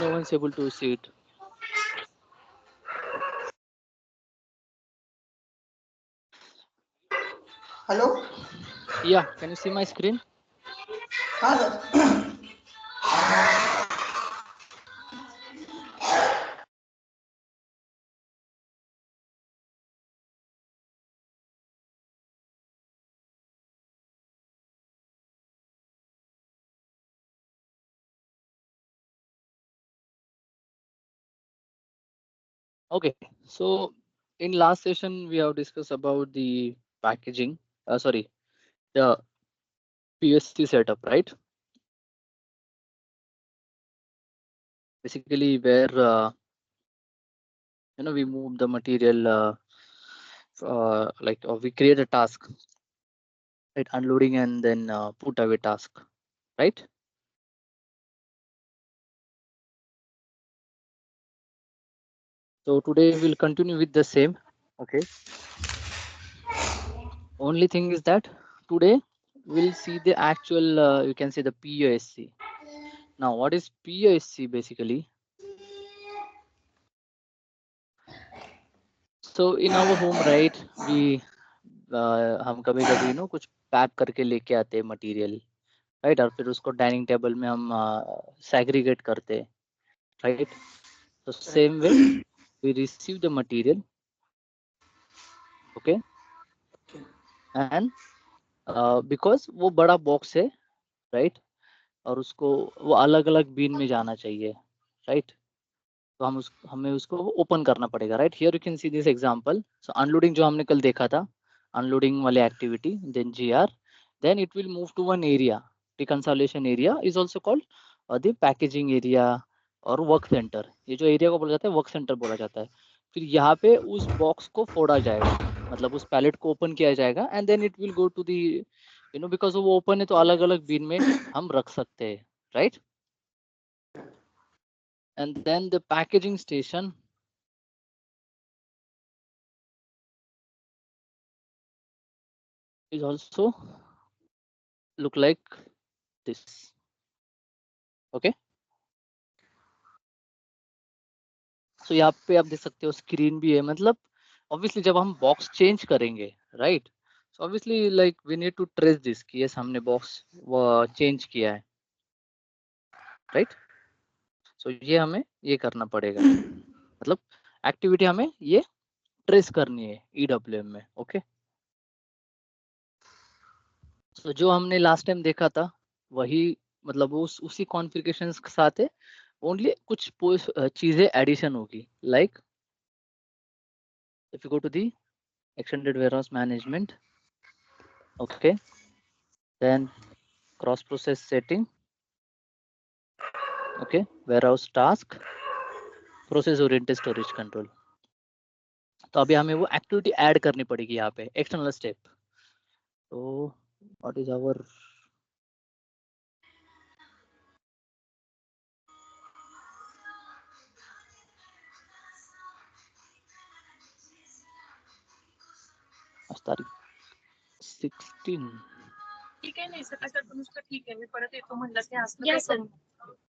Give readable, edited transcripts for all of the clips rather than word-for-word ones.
no one's able to see it. Hello? Yeah, can you see my screen? Hello. Okay, so in last session we have discussed about the packaging. Sorry, the PSC setup, right? Basically, where we move the material, like we create a task, right? Unloading and then put away task, right? So today we'll continue with the same. Okay. Only thing is that today we'll see the actual, you can say the POSC. Now, what is POSC basically? So in our home, right, we हम कभी कभी कुछ pack करके लेके आते हैं material, right, और फिर उसको डाइनिंग टेबल में हम सेग्रीगेट करते हैं, राइट. तो same way we receive the material, okay, and because वो बड़ा बॉक्स है, राइट, और उसको वो अलग अलग बिन में जाना चाहिए, राइट. तो हमें उसको ओपन करना पड़ेगा, right. Here you can see this example. So unloading जो हमने कल देखा था, अनलोडिंग वाली activity, then GR, then it will move to one area. Deconsolidation area is also called the packaging area और वर्क सेंटर. ये जो एरिया को बोला जाता है वर्क सेंटर बोला जाता है. फिर यहाँ पे उस बॉक्स को फोड़ा जाएगा, मतलब उस पैलेट को ओपन किया जाएगा, and then it will go to the because वो ओपन है तो अलग अलग बिन में हम रख सकते हैं, right. And then the packaging station is also look like this, okay. So यहाँ पे आप देख सकते हो स्क्रीन भी है, मतलब ऑब्वियसली जब हम बॉक्स चेंज करेंगे, right, so obviously like we need to trace this कि यस हमने बॉक्स चेंज किया है, राइट. सो ये हमें ये करना पड़ेगा, मतलब एक्टिविटी हमें ये ट्रेस करनी है ईडब्ल्यूएम में, ओके. तो जो हमने लास्ट टाइम देखा था वही, मतलब उसी कॉन्फ़िगरेशंस के साथ है, ओनली कुछ चीजें एडिशन होगी, like if you go to the extended warehouse management, okay, then cross process setting, okay, warehouse task, process oriented storage control. तो अभी हमें वो एक्टिविटी ऐड करनी पड़ेगी यहाँ पे, एक्सटर्नल स्टेप. तो व्हाट इज आवर तारीख 16. ठीक आहे, नाही सकाळ सकाळ नुसतं ठीक आहे, मी परत येतो म्हणलं की असं काय करू.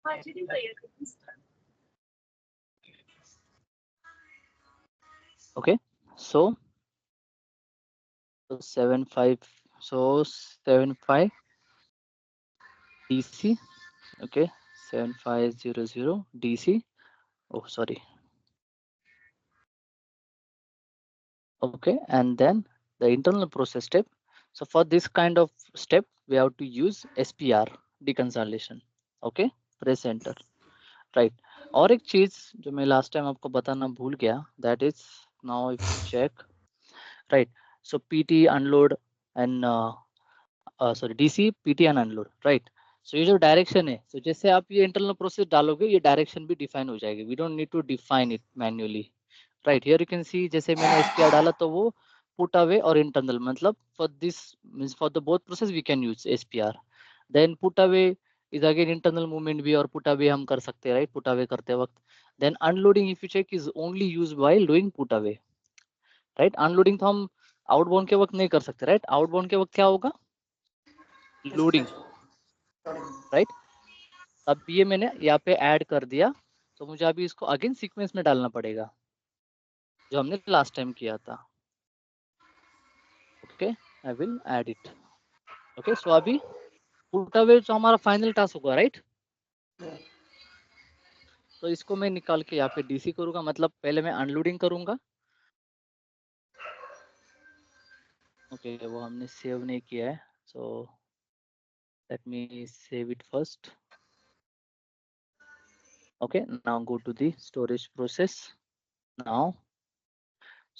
माझी ती तयारी. Okay, so 75, so 75 DC, okay, 7500 DC. Oh, sorry. Okay, and then the internal process step. So for this kind of step, we have to use SPR, deconsolidation. Okay, press enter, right. और एक चीज जो मैं last time आपको बताना भूल गया, that is now if you check, right. So PT unload and sorry DC PT and unload, right. So ये जो डायरेक्शन है, so जैसे आप ये इंटरनल प्रोसेस डालोगे ये डायरेक्शन भी डिफाइन हो जाएगी. We don't need to define it manually. Right, here you can see जैसे मैंने एसपीआर डाला तो वो पुट अवे और इंटरनल, मतलब for this means for the both process we can use SPR. Then put away is again internal movement भी, और put away हम कर सकते हैं, राइट, पुट अवे करते वक्त. Then unloading if you check is only use while doing put away, right. Unloading तो हम आउटबाउंड के वक्त नहीं कर सकते, राइट. आउटबाउंड के वक्त क्या होगा, लोडिंग, राइट. अब ये मैंने यहाँ पे ऐड कर दिया तो मुझे अभी इसको अगेन सीक्वेंस में डालना पड़ेगा जो हमने लास्ट टाइम किया था। Okay, I will add it. Okay, so अभी पुट अवे जो हमारा फाइनल टास्क होगा, राइट? तो इसको मैं निकाल के यहाँ पे डीसी करूंगा, मतलब पहले मैं अनलोडिंग करूंगा। ओके, वो हमने सेव नहीं किया है, so let me save it first. Okay, now go to the storage process now.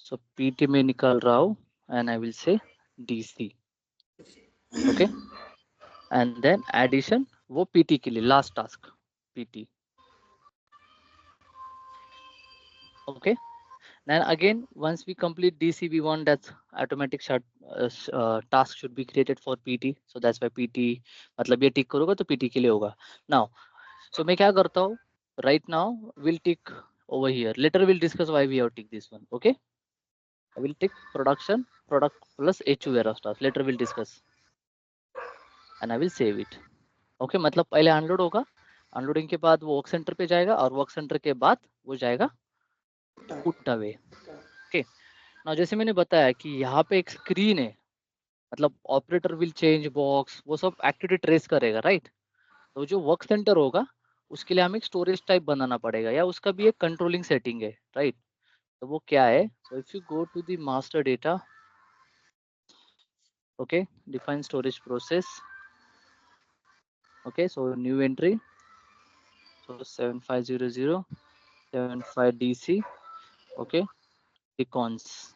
So PT में निकाल रहा हूँ and I will say DC. Okay, and then addition वो PT के लिए last task PT. Okay, then again once we complete DC we want that automatic task should be created for PT. So that's why PT मतलब ये टिक करूँगा तो PT के लिए होगा. Now, so मैं क्या करता हूँ? Right now we'll tick over here. Later we'll discuss why we have tick this one. Okay. I will take production product plus HU warehouse task. Later we'll discuss and I will save it. Okay, मतलब पहले unload होगा, unloading के बाद वो work centre पे जाएगा और work centre के बाद वो जाएगा पुट अवे। ओके, ना जैसे मैंने बताया कि यहाँ पे एक स्क्रीन है, मतलब ऑपरेटर विल चेंज बॉक्स, वो सब एक्टिविटी ट्रेस करेगा, राइट? तो जो वर्क सेंटर होगा उसके लिए हमें एक स्टोरेज टाइप बनाना पड़ेगा या उसका भी एक कंट्रोलिंग सेटिंग है, राइट? तो वो क्या है? So if you go to the master data, okay, define storage process. Okay, so new entry, so 7500 75 DC. Okay, icons.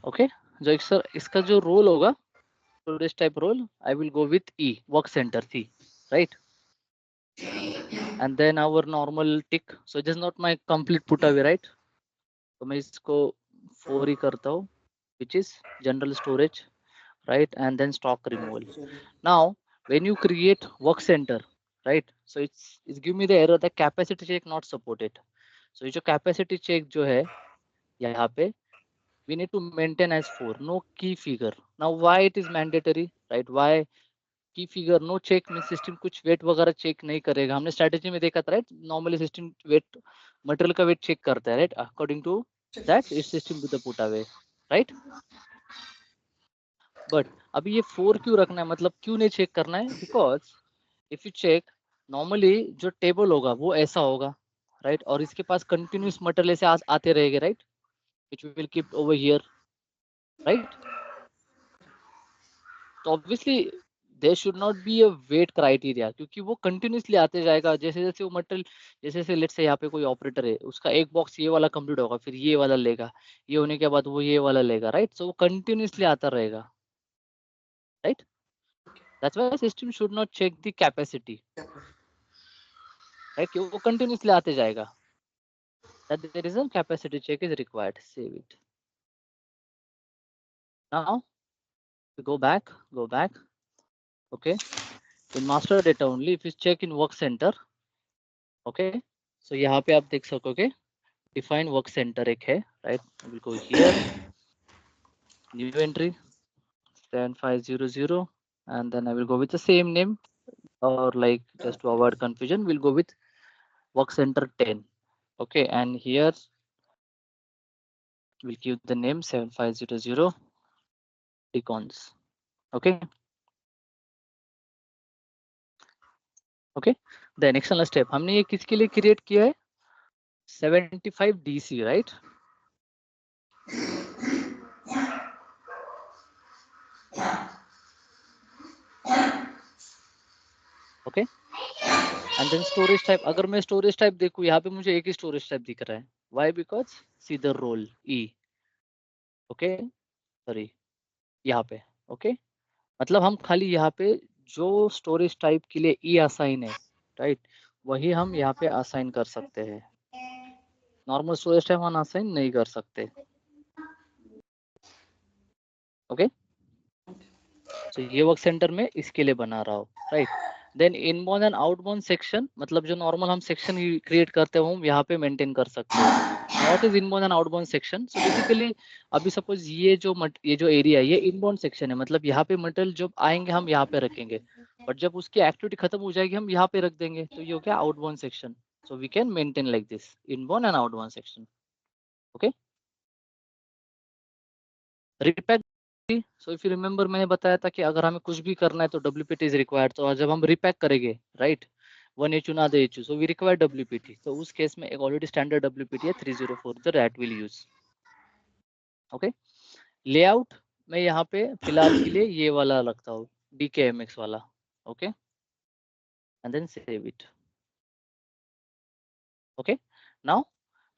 Okay, जो इसका जो रोल होगा storage type role, I will go with E, work center C, right? And then our normal tick, so it is not my complete put away, right? तो मैं इसको 4 ही करता हूँ, which is general storage, right? And then stock removal. Now when you create work center, right, so it's give me the error that capacity check not supported. So ये जो capacity check जो है यहाँ पे we need to maintain as 4, no key figure. Now why it is mandatory, right? Why key figure no check means system कुछ weight वगैरह check नहीं करेगा. हमने strategy में देखा था, right? Normally system weight material का weight check करता है, right? According to that its system to the put away, right? But अभी ये 4 क्यों रखना है, मतलब क्यों नहीं चेक करना है? Because if you check normally जो टेबल होगा वो ऐसा होगा, राइट? और इसके पास कंटिन्यूस मटेरियल ऐसे आते रहेंगे, right? Which we will keep over here, right? तो obviously there should not be a weight criteria, क्योंकि वो कंटिन्यूसली आते जाएगा जैसे जैसे वो मटेरियल, जैसे जैसे लेट्स से यहाँ पे कोई ऑपरेटर है, उसका एक बॉक्स ये वाला कंप्लीट होगा, फिर ये वाला लेगा, ये होने के बाद वो ये वाला लेगा, राइट? सो वो कंटिन्यूसली आता रहेगा, right? That's why system should not check the capacity, right? कि वो continuously आते जाएगा. That the reason capacity check is required. Save it. Now go back. Okay. In master data only, if you check in work center, okay. So यहाँ पे आप देख सकोगे define work center एक है, right? I will go here, new entry 7500, and then I will go with the same name, or like just to avoid confusion, we'll go with work center 10. Okay, and here we'll give the name 7500 icons. Okay. Okay, the next step हमने ये किसके लिए create किया है? 75 DC, right? Okay, and then storage type, अगर मैं storage type देखूं, यहाँ पे मुझे एक ही storage type दिख रहा है. Why? Because see the role E. Okay, sorry, यहाँ पे. Okay, मतलब हम खाली यहाँ पे जो storage type के लिए E assign है, right? वही हम यहाँ पे assign कर सकते हैं. Normal storage type हम assign नहीं कर सकते. Okay, so ये वर्क सेंटर में इसके लिए बना रहा हूँ, right? Then inbound and outbound section, मतलब जो नॉर्मल हम सेक्शन क्रिएट करते हैं वो हम यहाँ पे मेंटेन कर सकते हैं. What is inbound and outbound section? So basically अभी सपोज ये जो एरिया है ये इनबाउंड सेक्शन है, मतलब यहाँ पे मटेरियल जो आएंगे हम यहाँ पे रखेंगे. बट जब उसकी एक्टिविटी खत्म हो जाएगी हम यहाँ पे रख देंगे, तो ये हो गया outbound section. So we can maintain like this inbound and outbound section. Okay. Repack. So if you remember मैंने बताया था कि अगर हमें कुछ भी करना है तो WPT इज रिक्वायर्ड. तो जब हम रिपैक करेंगे, राइट, 1 HU ना दे HU, so we require WPT. तो उस केस में एक ऑलरेडी स्टैंडर्ड WPT है 304 that will use. Okay. Layout मैं यहाँ पे फिलहाल के लिए ये वाला रखता हूँ, DKMX वाला. Okay, and then save it. Okay. Now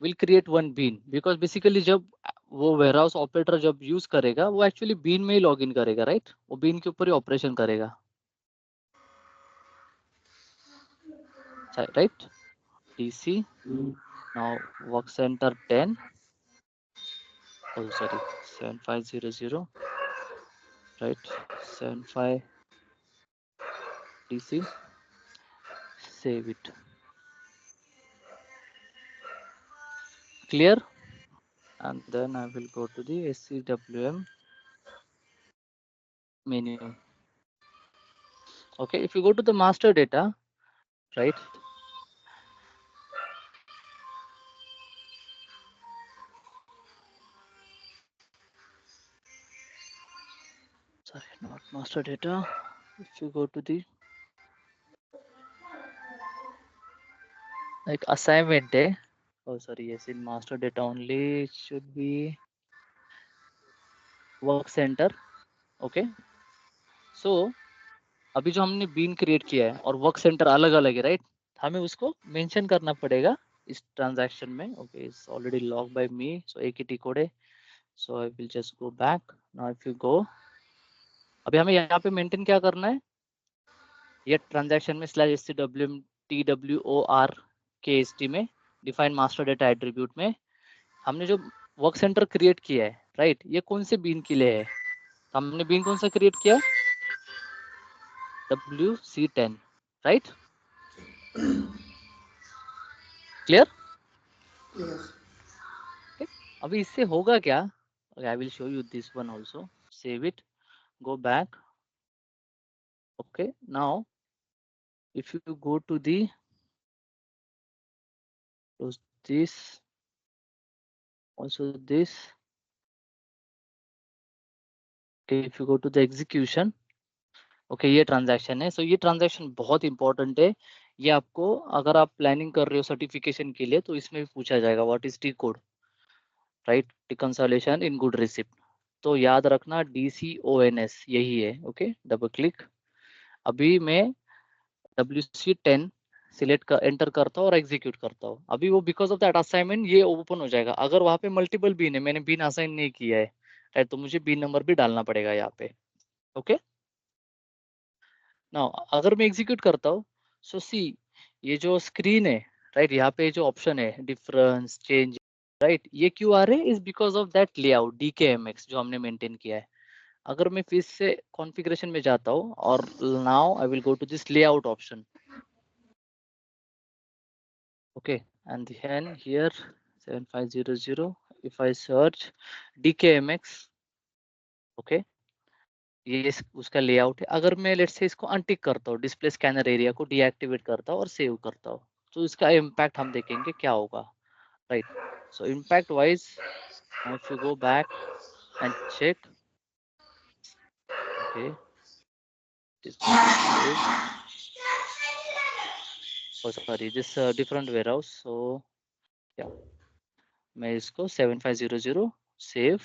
will create one bin, because basically जब वो वेयरहाउस ऑपरेटर जब यूज करेगा वो एक्चुअली बीन में ही लॉग इन करेगा, राइट. वो बीन के ऊपर ही ऑपरेशन करेगा, right. DC now work center 10, oh sorry, 7500, right, 75 DC, save it. Clear. And then I will go to the SCWM menu. Okay, if you go to the master data, right, sorry, not master data. If you go to the like assignment day, oh sorry, yes, in master data only it should be work center. Okay, so अभी जो हमने been create किया है और work centre अलग अलग है, right, हमें उसको मेंशन करना पड़ेगा इस ट्रांजैक्शन में. Okay, it's already log by me, so एक ही टी कोड है. So I will just go back. Now if you go, अभी हमें यहाँ पे मेंटेन क्या करना है, ये ट्रांजैक्शन में /scwm TWOR में डिफाइन मास्टर डेटा एट्रीब्यूट में हमने जो वर्क सेंटर क्रिएट किया है, राइट, ये कौन से बीन के लिए है. हमने बीन कौन सा क्रिएट किया, WC10, राइट. क्लियर. अभी इससे होगा क्या, I will show you this one also. Save it, go back. Okay, now if you go to the this also this. Okay, if you go to the execution, okay, ये transaction है. So ये transaction बहुत important है. ये आपको अगर आप planning कर रहे हो सर्टिफिकेशन के लिए तो इसमें भी पूछा जाएगा what is T code, right, reconciliation in good receipt. तो याद रखना DCONS यही है. Okay, double click. अभी मैं WC10 सिलेक्ट कर एंटर करता हूँ और एग्जीक्यूट करता हूँ. अभी वो बिकॉज ऑफ दैट असाइनमेंट ये ओपन हो जाएगा. अगर वहाँ पे मल्टीपल बीन है, मैंने बीन असाइन नहीं किया है, राइट, तो मुझे बीन नंबर भी डालना पड़ेगा यहाँ पे. ओके. नाउ अगर मैं एग्जीक्यूट करता हूँ, सो सी ये जो स्क्रीन है, राइट, यहाँ पे जो ऑप्शन है डिफरेंस चेंज, राइट, ये क्यों आ रहे हैं, is because of that layout DKMX जो हमने मेंटेन किया है. अगर मैं फिर से कॉन्फ़िगरेशन में जाता हूँ और now I will go to this layout option. Okay, and then here 7500, if I search DKMX, okay, ये उसका लेआउट है. अगर मैं लेट्स से इसको अनटिक करता हूँ, डिस्प्ले स्कैनर एरिया को डीएक्टिवेट करता हूँ और सेव करता हूँ, तो इसका इम्पैक्ट हम देखेंगे क्या होगा, right. So impact wise if you go back and check, okay, oh sorry, this different warehouse. So yeah, मैं इसको 7500 सेव.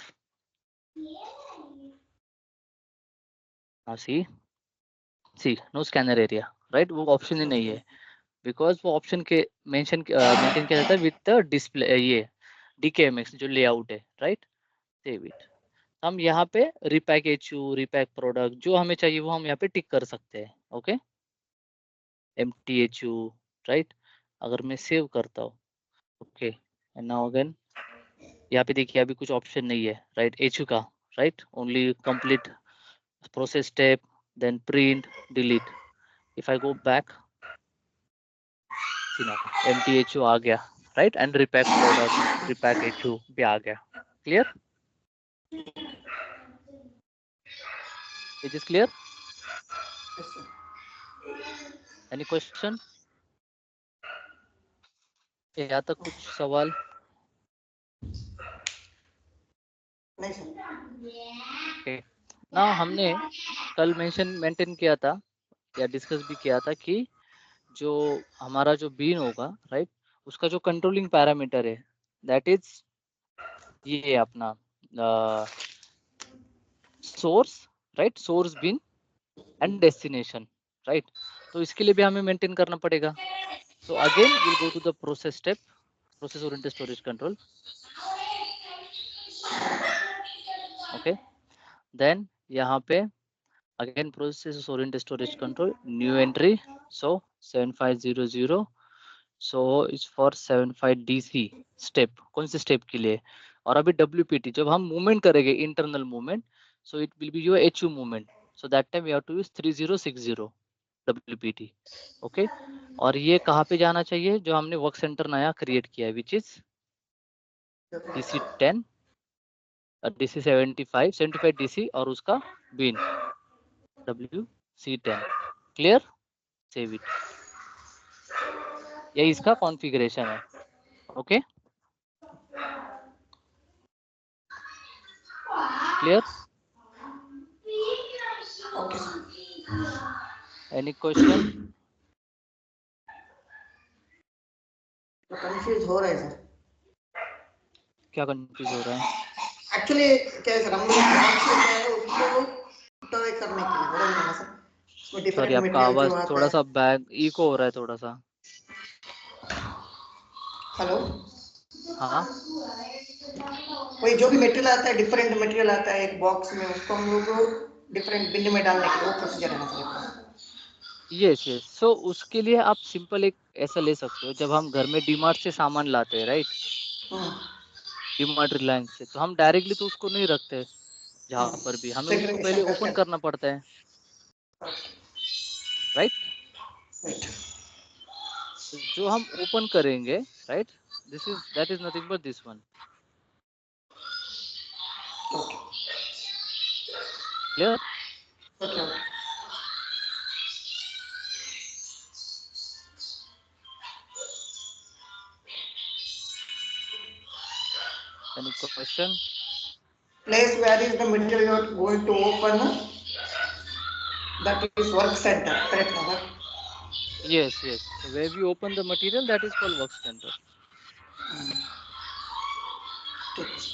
सी नो स्कैनर एरिया, राइट, वो ऑप्शन ही नहीं है बिकॉज वो ऑप्शन के मेंशन मेंटेन किया जाता है विद द डिस्प्ले ये DKMX जो लेआउट है, राइट. Save it. हम यहाँ पे रिपैक HU, रिपैक प्रोडक्ट जो हमें चाहिए वो हम यहाँ पे टिक कर सकते हैं. Okay, MTHU, right. अगर मैं सेव करता हूँ, ओके, एंड नाउ अगेन यहाँ पे देखिए अभी कुछ ऑप्शन नहीं है, राइट, HU का, right, only complete process step, then print, delete. If I go back, MTHU आ गया, right, and repack product, repack HU भी आ गया. Clear. It is clear. Any question? यहाँ तक कुछ सवाल? नहीं सर। ओके, ना हमने कल मेंटेन किया था या डिस्कस भी किया था कि जो हमारा जो बीन होगा, राइट, उसका जो कंट्रोलिंग पैरामीटर है दैट इज ये अपना source, right, source bin and destination, right. तो इसके लिए भी हमें मेंटेन करना पड़ेगा। So again will go to the process step, process oriented storage control. Okay, then यहाँ पे again process oriented storage control, new entry, so 7500, so is for 75 DC step. कौन से स्टेप के लिए? और अभी WPT जब हम मूवमेंट करेंगे, internal movement, so it will be your HU movement, so that time we have to use 3060 WPT। Okay, और ये कहाँ पे जाना चाहिए? जो हमने वर्क सेंटर नया क्रिएट किया है, which is DC10, DC 75 DC और उसका been WC10। Clear? Save it. यही इसका कॉन्फ़िगरेशन है। Okay, clear? Okay. Any question? तो कंफ्यूज हो रहा है सर। क्या कंफ्यूज हो रहा है? एक्चुअली क्या है सर, हम लोग क्या है उसको पुट अवे करने के लिए बोला ना सर, उसमें सॉरी, डिफरेंट आपका मटेरियल जो आवाज आता थोड़ा है। सा बैक इको हो रहा है थोड़ा सा। हेलो, हाँ, वही जो भी मटेरियल आता है, डिफरेंट मटेरियल आता है एक बॉक्स में, उसको हम लोग डिफरेंट बिन में डालने के लिए वो प्रोसीजर है ना सर? Yes yes. सो उसके लिए आप सिंपल एक ऐसा ले सकते हो, जब हम घर में डीमार्ट से सामान लाते हैं, राइट, डीमार्ट रिलायंस से, तो हम डायरेक्टली तो उसको नहीं रखते जहाँ पर भी, हमें उसको पहले सेग्रीगेशन करके। ओपन करना पड़ता है, राइट। राइट। तो जो हम ओपन करेंगे, right, this is that is nothing but this one. Okay clear? Okay okay. Any question? Place where is the material you are going to open, that is work center, correct ना sir? Yes, yes. So where we open the material, that is called work center. ठीक है sir.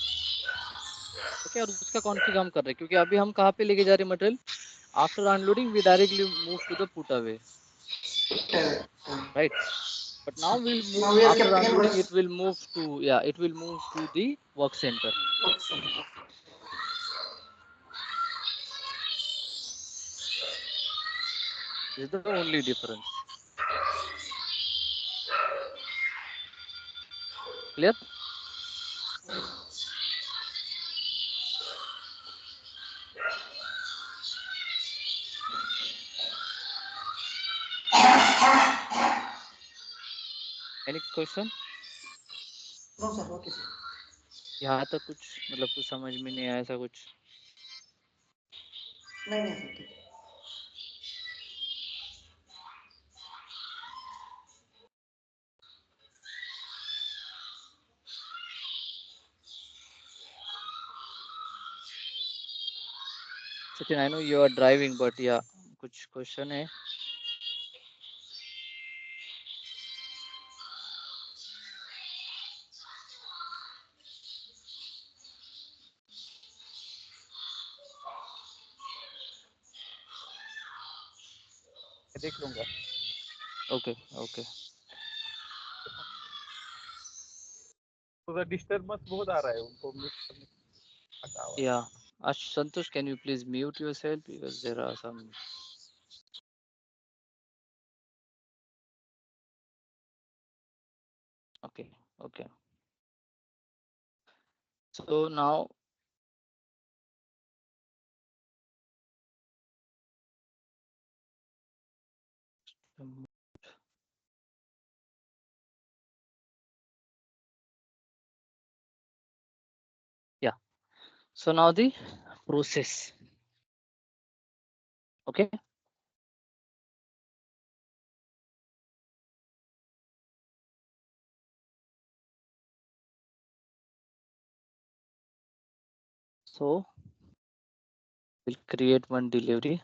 Okay, और उसका configure हम कर रहे हैं क्योंकि अभी हम कहाँ पे लेके जा रहे हैं material? After unloading we directly move to the put away, right? But now we'll move Now we are after keeping in unloading. work It will move to, yeah, it will move to the work center. center. This is the only difference. Clear? Any question? No sir, okay sir. यहाँ तक कुछ मतलब कुछ समझ में नहीं आया ऐसा कुछ? नहीं नहीं सर, ठीक है। Sachin, I know you are driving, but yeah, कुछ question है? देख लूंगा। Okay, okay. उधर डिस्टर्बेंस बहुत आ रहा है, उनको म्यूट करने का आवाज। Yeah. Santosh, can you please mute yourself because there are some. Okay, okay. So now, yeah. So now the process. Okay. So we'll create one delivery.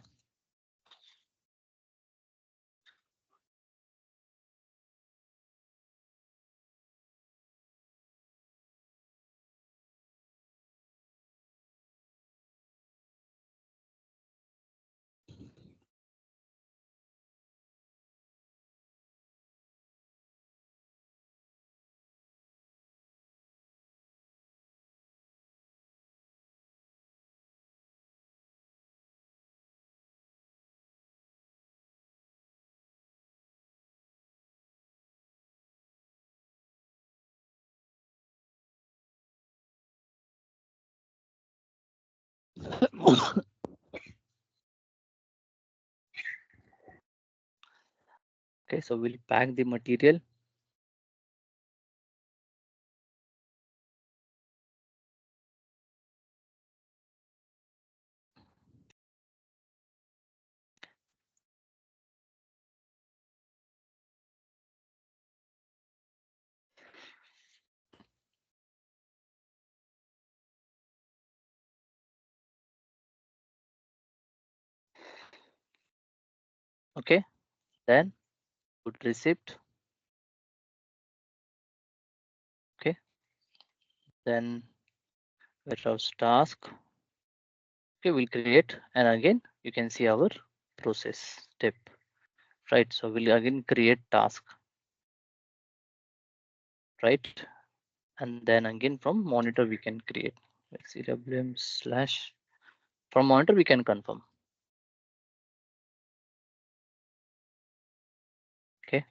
Okay, so we'll pack the material. Okay, then put receipt. Okay, then warehouse task. Okay, we'll create, and again you can see our process step, right? So we'll again create task, right? And then again from monitor we can create CWM slash, from monitor we can confirm. Okay,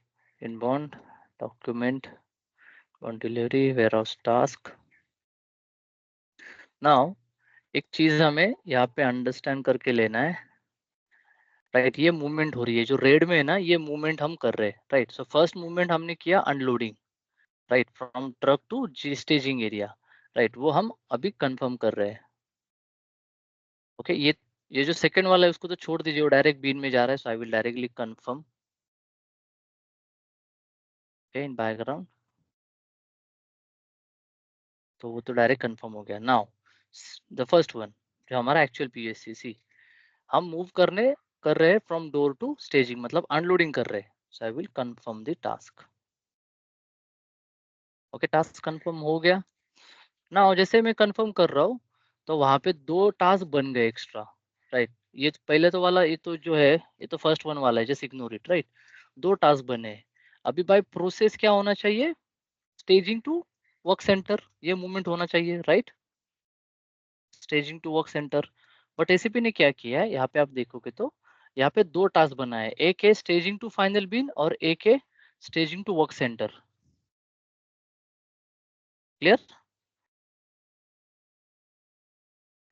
inbound document on delivery warehouse task. Now एक चीज हमें यहाँ पे understand करके लेना है, right? ये movement हो रही है, जो रेड में है ना, ये मूवमेंट हम कर रहे हैं, राइट? सो फर्स्ट मूवमेंट हमने किया unloading, right, from truck to staging area, right? वो हम अभी कंफर्म कर रहे हैं। ओके, ये जो सेकंड वाला है उसको तो छोड़ दीजिए, वो डायरेक्ट बीन में जा रहा है, so I will directly confirm. Okay, in background, तो वो तो डायरेक्ट कंफर्म हो गया। नाउ द फर्स्ट वन जो हमारा एक्चुअल पीएससी, हम मूव कर रहे हैं फ्रॉम डोर टू स्टेजिंग, मतलब अनलोडिंग कर रहे हैं, so I will confirm the task. Okay, task confirm हो गया। ना जैसे मैं कंफर्म कर रहा हूँ तो वहां पे दो टास्क बन गए एक्स्ट्रा, राइट? ये पहले तो वाला, ये तो जो है, ये तो फर्स्ट वन वाला है, जस्ट इग्नोर इट, राइट? दो टास्क बने हैं। अभी बाय प्रोसेस क्या होना चाहिए? स्टेजिंग टू वर्क सेंटर, ये मूवमेंट होना चाहिए, right? Staging to work centre. But ACP ने क्या किया है, यहाँ पे आप देखोगे तो यहाँ पे दो टास्क बना है, एक है स्टेजिंग टू फाइनल बिन और एक है staging to work centre. Clear?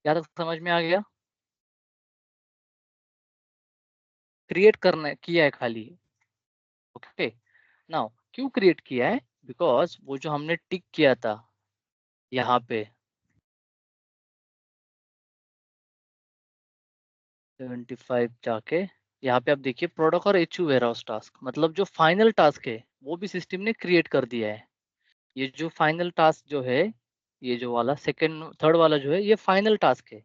क्या तक समझ में आ गया? क्रिएट करना किया है खाली। ओके, नाउ क्यों क्रिएट किया है? बिकॉज वो जो हमने टिक किया था यहाँ पे 75 जाके, यहाँ पे आप देखिए प्रोडक्ट और एचयू वेयरहाउस टास्क, मतलब जो फाइनल टास्क है वो भी सिस्टम ने क्रिएट कर दिया है। ये जो फाइनल टास्क जो है, ये जो वाला सेकंड थर्ड वाला जो है, ये फाइनल टास्क है,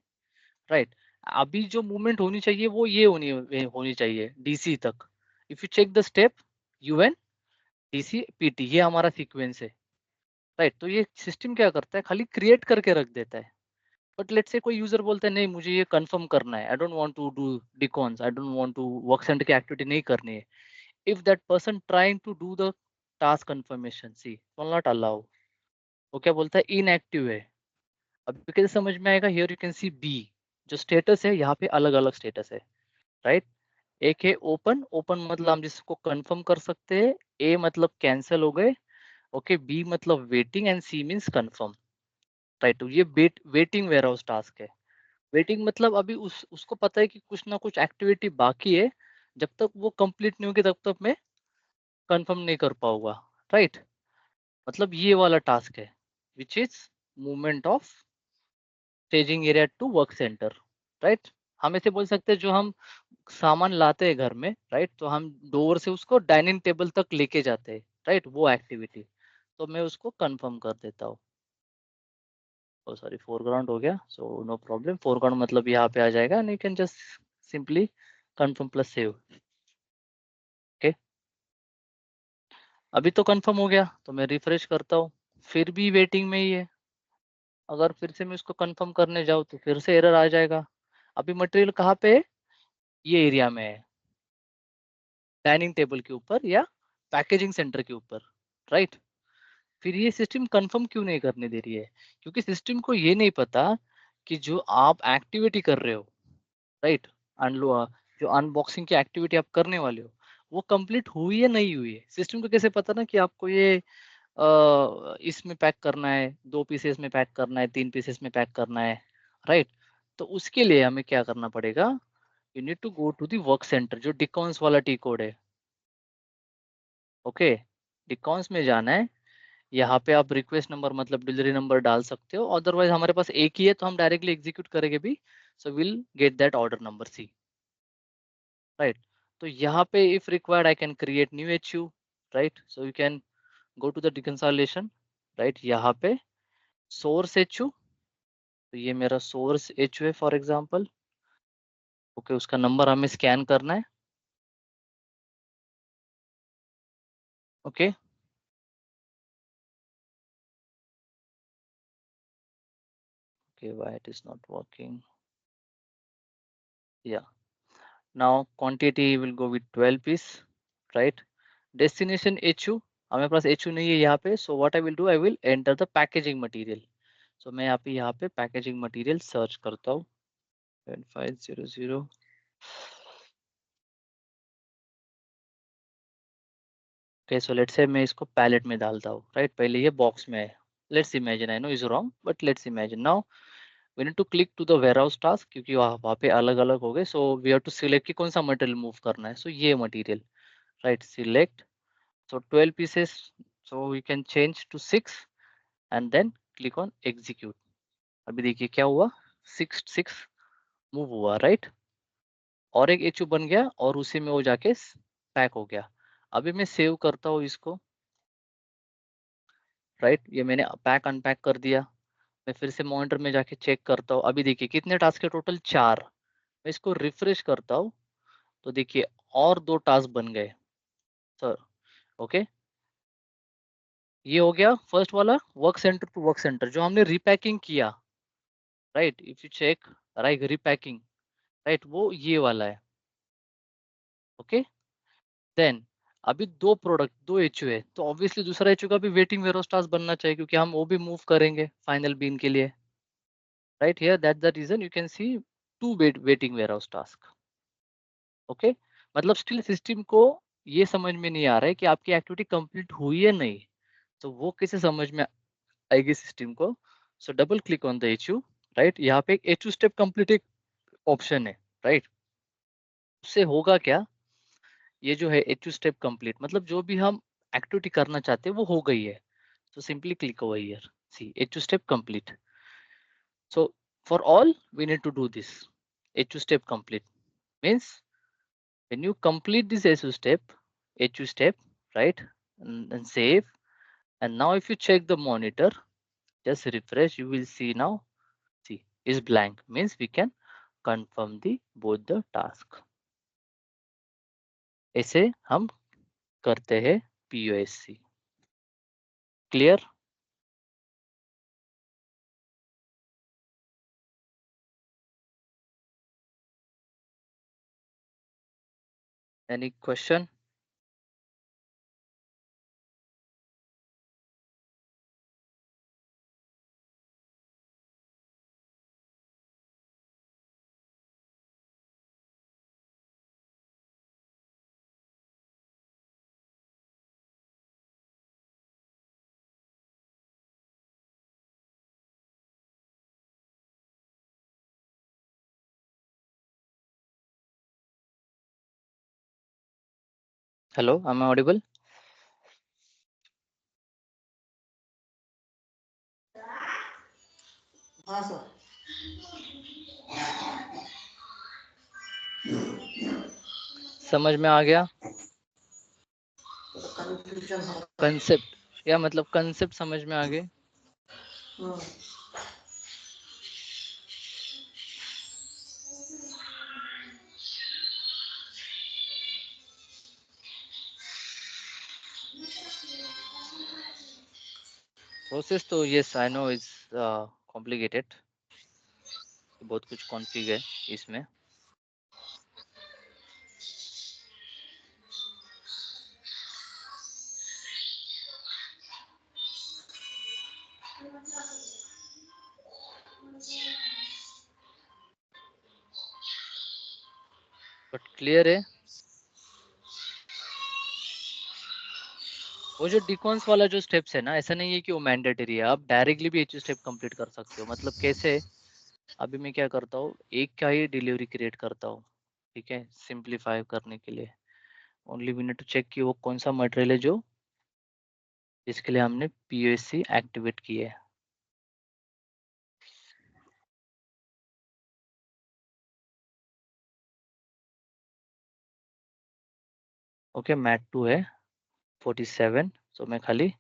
राइट? अभी जो मूवमेंट होनी चाहिए वो ये होनी चाहिए डीसी तक। If you check the step UN DC PT, ये हमारा सीक्वेंस है, राइट? तो ये सिस्टम क्या करता है, खाली क्रिएट करके रख देता है। बट लेट्स से कोई यूजर बोलता है नहीं मुझे ये कंफर्म करना है, I don't want to do decons, I don't want to work center की एक्टिविटी नहीं करनी है। If that person trying to do the task confirmation, see will not allow. वो क्या बोलता है, इनएक्टिव है। अब कैसे समझ में आएगा? Here you can see B, जो स्टेटस है यहाँ पे अलग अलग स्टेटस है, राइट? एक है ओपन, ओपन मतलब हम जिसको कंफर्म कर सकते हैं, ए मतलब कैंसिल हो गए, ओके, बी मतलब waiting and C means confirm, right? तो ये वेटिंग वेयरहाउस टास्क है। वेटिंग मतलब अभी उसको पता है कि कुछ ना कुछ एक्टिविटी बाकी है, जब तक वो कंप्लीट नहीं होगी तब तक मैं कंफर्म नहीं कर पाऊंगा, राइट? मतलब ये वाला टास्क है which is movement of staging area to work centre, right? हम ऐसे बोल सकते हैं जो हम सामान लाते हैं घर में, राइट, तो हम डोर से उसको डाइनिंग टेबल तक लेके जाते हैं, राइट? वो एक्टिविटी तो मैं उसको कंफर्म कर देता हूँ। ओ सॉरी फोरग्राउंड हो गया, सो नो प्रॉब्लम, फोरग्राउंड मतलब यहाँ पे आ जाएगा and you can just simply confirm plus save. Okay, अभी तो कंफर्म हो गया, तो मैं रिफ्रेश करता हूँ, फिर भी वेटिंग में ही है। अगर फिर से मैं इसको कंफर्म करने जाऊँ तो फिर से एरर आ जाएगा। अभी मटेरियल कहाँ पे है, ये एरिया में है, डाइनिंग टेबल के ऊपर या पैकेजिंग सेंटर के ऊपर, राइट। फिर ये सिस्टम कंफर्म क्यों नहीं करने दे रही है, क्योंकि सिस्टम को ये नहीं पता कि जो आप एक्टिविटी कर रहे हो, राइट, जो अनबॉक्सिंग की एक्टिविटी आप करने वाले हो वो कंप्लीट हुई या नहीं हुई है। सिस्टम को कैसे पता ना कि आपको ये इसमें पैक करना है, 2 पीसेस में पैक करना है, 3 पीसेस में पैक करना है, राइट। तो उसके लिए हमें क्या करना पड़ेगा, you need to go to the work centre, जो डिकॉन्स वाला टी कोड है। ओके, डिकॉन्स में जाना है, यहाँ पे आप रिक्वेस्ट नंबर मतलब डिलीवरी नंबर डाल सकते हो, अदरवाइज हमारे पास एक ही है तो हम डायरेक्टली एग्जीक्यूट करेंगे भी, so will get that order number see, right. तो यहाँ पे if required I can create new HU, right, so you can go to the deconsolidation, right, यहाँ पे सोर्स एचयू, तो ये मेरा सोर्स एचयू है फॉर एग्जांपल। ओके, उसका नंबर हमें स्कैन करना है। Okay, okay, why it is not working, yeah, now quantity will go with 12 piece, right, destination HU, हमारे पास HU नहीं है यहाँ पे, so what I will do, I will enter the packaging material, so मैं यहाँ पे packaging material सर्च करता हूँ 7500, okay, so let's say मैं इसको पैलेट में डालता हूँ, राइट, पहले ये बॉक्स में है, let's imagine, I know is wrong but let's imagine, now we need to click to the warehouse task, क्योंकि वहाँ पे अलग अलग हो गए, so we have to select कि कौन सा मटेरियल मूव करना है, so ये material, right, select, so 12 pieces, so we can change to 6 and then click on execute। अभी देखिए क्या हुआ, 6 मूव हुआ, राइट, और एक एचयू बन गया और उसी में वो जाके पैक हो गया। अभी मैं सेव करता हूँ इसको, राइट, ये मैंने पैक अनपैक कर दिया। मैं फिर से मॉनिटर में जाके चेक करता हूँ, अभी देखिए कितने टास्क है टोटल, 4। मैं इसको रिफ्रेश करता हूँ तो देखिए और 2 टास्क बन गए सर। ओके, ये हो गया फर्स्ट वाला, work centre to work centre जो हमने रीपैकिंग किया, right, if you check, right, repacking, right, वो ये वाला है। ओके, देन अभी 2 प्रोडक्ट 2 एचयू है, तो ऑब्वियसली दूसरा एचयू का भी वेटिंग वेयरहाउस टास्क बनना चाहिए, क्योंकि हम वो भी मूव करेंगे फाइनल बीन के लिए, right. Here that the reason you can see 2 waiting warehouse task. Okay, मतलब स्टिल सिस्टम को ये समझ में नहीं आ रहा है कि आपकी एक्टिविटी कंप्लीट हुई है नहीं, तो वो कैसे समझ में आएगी सिस्टम को। सो double click on the HU, right, यहाँ पे एक एचयू स्टेप कंप्लीट एक ऑप्शन है, राइट। उससे होगा क्या, ये जो है एचयू स्टेप कंप्लीट मतलब जो भी हम एक्टिविटी करना चाहते हैं वो हो गई है, so simply click over here, see HU step complete, so for all we need to do this, HU step complete means when you complete this HU step, right, and save, and now if you check the monitor, just refresh, you will see now, see is blank means we can confirm the both the task। ऐसे हम करते हैं POSC, clear. Any question? Hello, am I audible? हाँ sir, समझ में आ गया confusion हो। Concept, या मतलब कंसेप्ट समझ में आ गए। प्रोसेस तो yes I know is complicated, बहुत कुछ कॉन्फ़िग है इसमें। बट क्लियर है। वो जो डिकॉन्स वाला जो स्टेप्स है ना, ऐसा नहीं है कि वो मैंडेटरी है, आप डायरेक्टली भी HU स्टेप कंप्लीट कर सकते हो। मतलब कैसे, अभी मैं क्या करता हूँ, एक का ही डिलीवरी क्रिएट करता हूँ, ठीक है, सिंप्लीफाई करने के लिए। Only we need to check कि वो कौन सा मटेरियल है जो जिसके लिए हमने POSC एक्टिवेट की है। ओके, मैट 2 है 47, तो मैं खाली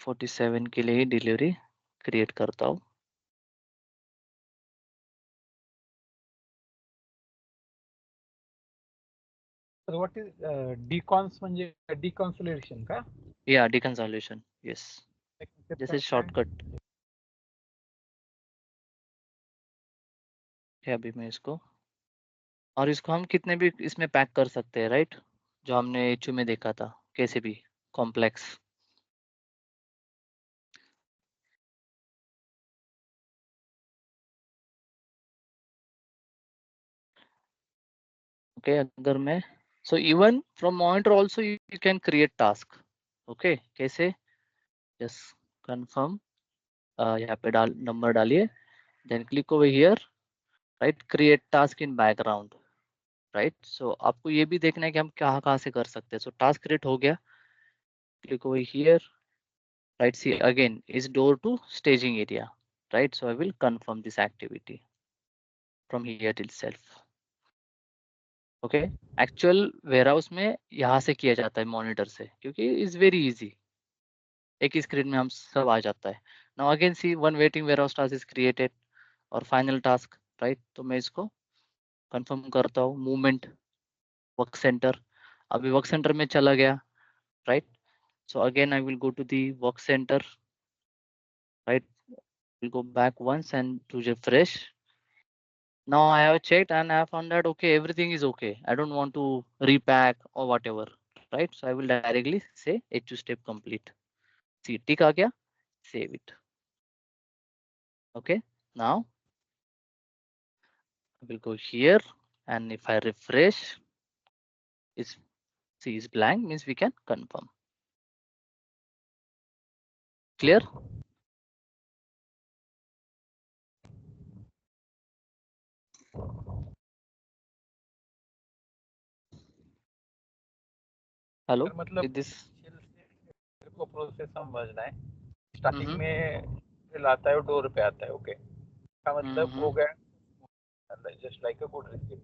47 के लिए ही डिलीवरी क्रिएट करता हूँ। So what is decons म्हणजे deconsolidation का? या डिकंसोलिडेशन, यस, जैसे शॉर्टकट है। अभी मैं इसको, और इसको हम कितने भी इसमें पैक कर सकते हैं, राइट, जो हमने HU में देखा था, कैसे भी कॉम्प्लेक्स। ओके, अगर मैं, so even from monitor also you can create task. Okay, कैसे, जस्ट कंफर्म, यहाँ पे डाल नंबर डालिए, then click over here, right, create task in background, right. So आपको ये भी देखना है कि हम कहाँ कहाँ से कर सकते हैं। सो टास्क क्रिएट हो गया, click over here, right, see again is door to staging area, right. So I will confirm this activity from here itself। Okay, actual warehouse में यहाँ से किया जाता है मॉनिटर से, क्योंकि इज वेरी इजी, एक ही स्क्रीन में हम सब आ जाता है। Now again see one waiting warehouse task is created और फाइनल टास्क, राइट। तो मैं इसको कंफर्म करता हूँ, मूवमेंट वर्क सेंटर, अभी वर्क सेंटर में चला गया, right. So again I will go to the work centre, right, will go back once and to refresh. Now I have checked and I have found that okay, everything is okay. I don't want to repack or whatever, right? So I will directly say HU step complete. See, tick आ गया, save it. Okay, now I will go here and if I refresh, is see is blank, means we can confirm. Clear? Hello, मतलब with this. मेरे को process समझना है। Starting में लाता है और डोर पे आता है, ओके, का मतलब हो गया just like a good receive.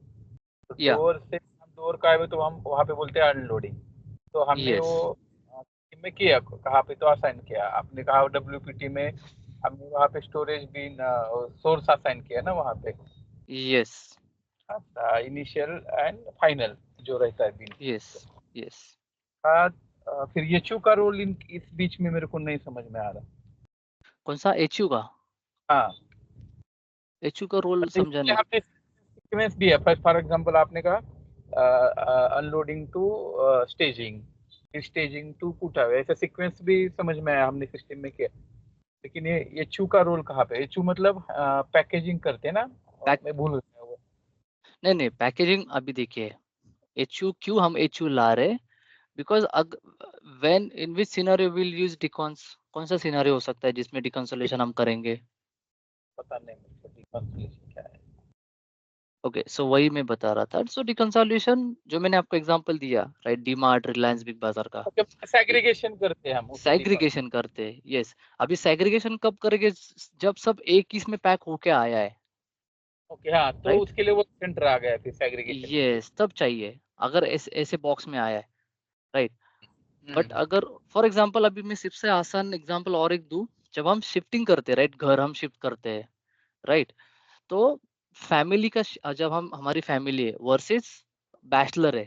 तो Yeah, डोर से हम डोर का है तो हम वहाँ पे बोलते हैं अनलोडिंग। तो हमने yes, वो में किया, कहाँ पे तो असाइन किया आपने कहा WPT में, हमने वहाँ पे स्टोरेज भी सोर्स असाइन किया ना वहाँ पे, yes, इनिशियल एंड फाइनल जो रहता है बिन। yes, yes. फिर HU का रोल इस बीच में मेरे को नहीं समझ में आ रहा। कौन सा HU का? हाँ, HU का रोल समझा नहीं। आपने सीक्वेंस दिया, फॉर एग्जांपल आपने कहा अनलोडिंग टू स्टेजिंग, फिर स्टेजिंग टू पुट अवे, ऐसा सीक्वेंस भी समझ में आया, हमने सिस्टम में किया। लेकिन ये HU का रोल कहाँ पे? HU मतलब पैकेजिंग करते हैं ना, मैं भूल गया वो। नहीं, पैकेजिंग अभी देखिए, HU क्यों हम HU ला रहे, because when in which scenario will use decons, कौन सा सिनेरियो हो सकता है जिसमें डिकंसोलेशन हम करेंगे? पता नहीं मुझको डिकंसोलेशन क्या है। ओके, सो वही मैं बता रहा था। सो डिकंसोलेशन जो मैंने आपको एग्जांपल दिया, राइट, डीमार्ट, रिलायंस, बिग बाजार का सेग्रीगेशन करते हैं हम उसी सेग्रीगेशन करते हैं। यस, अभी सेग्रीगेशन कब करेंगे? जब सब एक इसमें पैक होके आया है, ओके, हाँ, तो राइट। उसके लिए वो सेंटर आ गया फिर सेग्रीगेशन के लिए। यस, तब चाहिए अगर ऐसे बॉक्स में आया है, राइट। बट हम्म, अगर फॉर एग्जांपल अभी मैं सबसे आसान एग्जांपल और एक दूं, जब हम शिफ्टिंग करते हैं, राइट, घर हम शिफ्ट करते हैं, राइट, तो फैमिली का जब हम हमारी फैमिली है वर्सेस बैचलर है,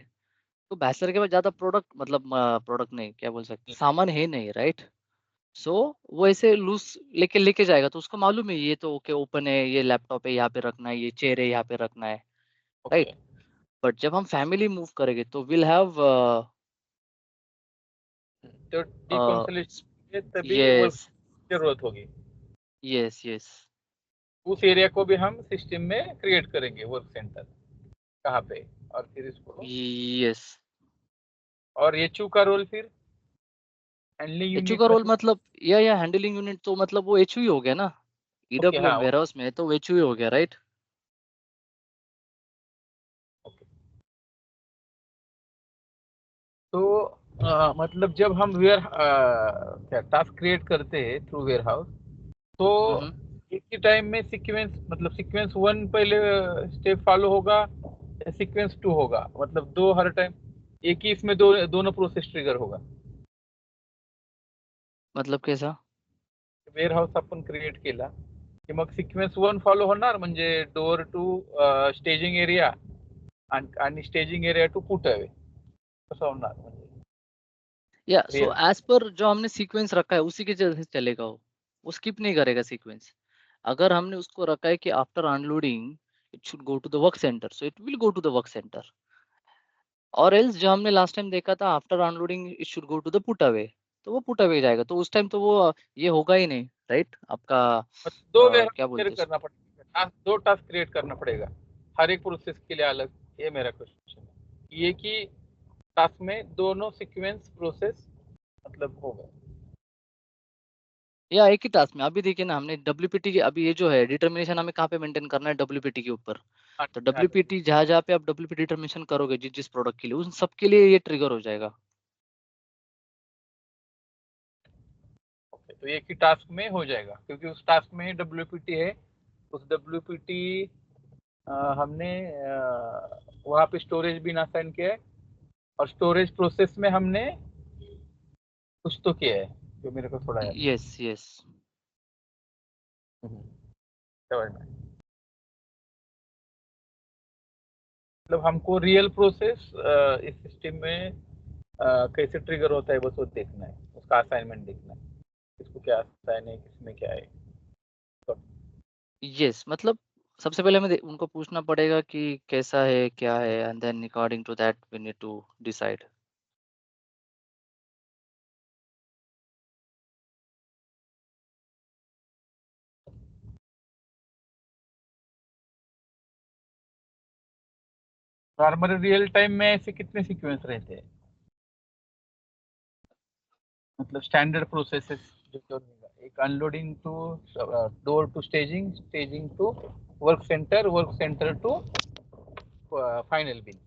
तो बैचलर के बाद ज्यादा प्रोडक्ट मतलब प्रोडक्ट नहीं, क्या बोल सकते, सामान है नहीं, राइट। सो वो ऐसे लूज लेके लेके जाएगा, तो उसको मालूम है ये तो ओके ओपन है, ये लैपटॉप है यहाँ पे रखना है, ये चेयर है यहाँ पे रखना है, ओके। राइट। बट जब हम फैमिली मूव करेंगे तो विल हैव तो डिकॉन्सोलेशन तभी वर्क यस जरूरत होगी। यस यस उस एरिया को भी हम सिस्टम में क्रिएट करेंगे वर्क सेंटर कहाँ पे, और फिर इसको, यस। और एचयू का रोल फिर हैंडलिंग एचयू यूनिट का रोल मतलब। मतलब या हैंडलिंग यूनिट, तो मतलब वो एचयू ही हो गया ना, ओके, ईडब्ल्यूएम हाँ, वेयरहाउस में तो एचयू ही हो गया, राइट। ओके। तो मतलब जब हम क्या टास्क क्रिएट करते हैं थ्रू वेयर हाउस, तो एक ही टाइम में सीक्वेंस, मतलब सीक्वेंस 1 पहले स्टेप फॉलो होगा या सीक्वेंस 2 होगा, मतलब दो हर टाइम एक ही इसमें दोनों प्रोसेस ट्रिगर होगा। मतलब कैसा? वेअर हाऊस आपण क्रिएट केला की मग सिक्वेन्स 1 फॉलो होणार, म्हणजे डोअर टू स्टेजिंग एरिया आणि staging area to put away, कसं होणार म्हणजे या सो वेअर। एज पर जो हमने सीक्वेंस रखा है उसी के जैसे चलेगा वो स्किप नहीं करेगा सीक्वेंस। अगर हमने उसको रखा है कि after unloading it should go to the work centre, so it will go to the work centre. और एल्स जो हमने लास्ट टाइम देखा था after unloading it should go to the put away, तो वो पुट अवे जाएगा, तो उस टाइम तो वो ये होगा ही नहीं, राइट आपका दो वेअर क्या क्रिएट बोलते हैं करना उसको? पड़ेगा, दो टास्क क्रिएट करना पड़ेगा हर एक प्रोसेस के लिए अलग। ये मेरा क्वेश्चन है, ये कि टास्क में दोनों सीक्वेंस प्रोसेस मतलब हो गए। या एक ही टास्क में अभी देखिए ना, हमने डब्ल्यूपीटी की अभी ये जो है डिटर्मिनेशन हमें कहाँ पे मेंटेन करना है, डब्ल्यूपीटी के ऊपर। हाँ, तो हाँ, डब्ल्यूपीटी जहाँ जहाँ पे आप डब्ल्यूपीटी डिटर्मिनेशन करोगे जिस जिस प्रोडक्ट के लिए, उन सब के लिए ये ट्रिगर हो जाएगा। ओके, तो एक ही टास्क में हो जाएगा क्योंकि उस टास्क में डब्ल्यूपीटी है। उस डब्ल्यूपीटी हमने वहाँ पे स्टोरेज भी असाइन किया है, और स्टोरेज प्रोसेस में हमने कुछ तो किया है जो मेरे को थोड़ा याद यस यस। नहीं। समझ में, मतलब हमको रियल प्रोसेस इस सिस्टम में कैसे ट्रिगर होता है बस वो देखना है, उसका असाइनमेंट देखना है, किसको क्या असाइन है, किसमें क्या है। तो यस मतलब सबसे पहले हमें उनको पूछना पड़ेगा कि कैसा है क्या है, and then according to that we need to decide. Normal real time में ऐसे कितने सीक्वेंस रहते हैं, मतलब स्टैंडर्ड प्रोसेसेस जो एक unloading to door to staging, staging to work centre, work centre to final bill.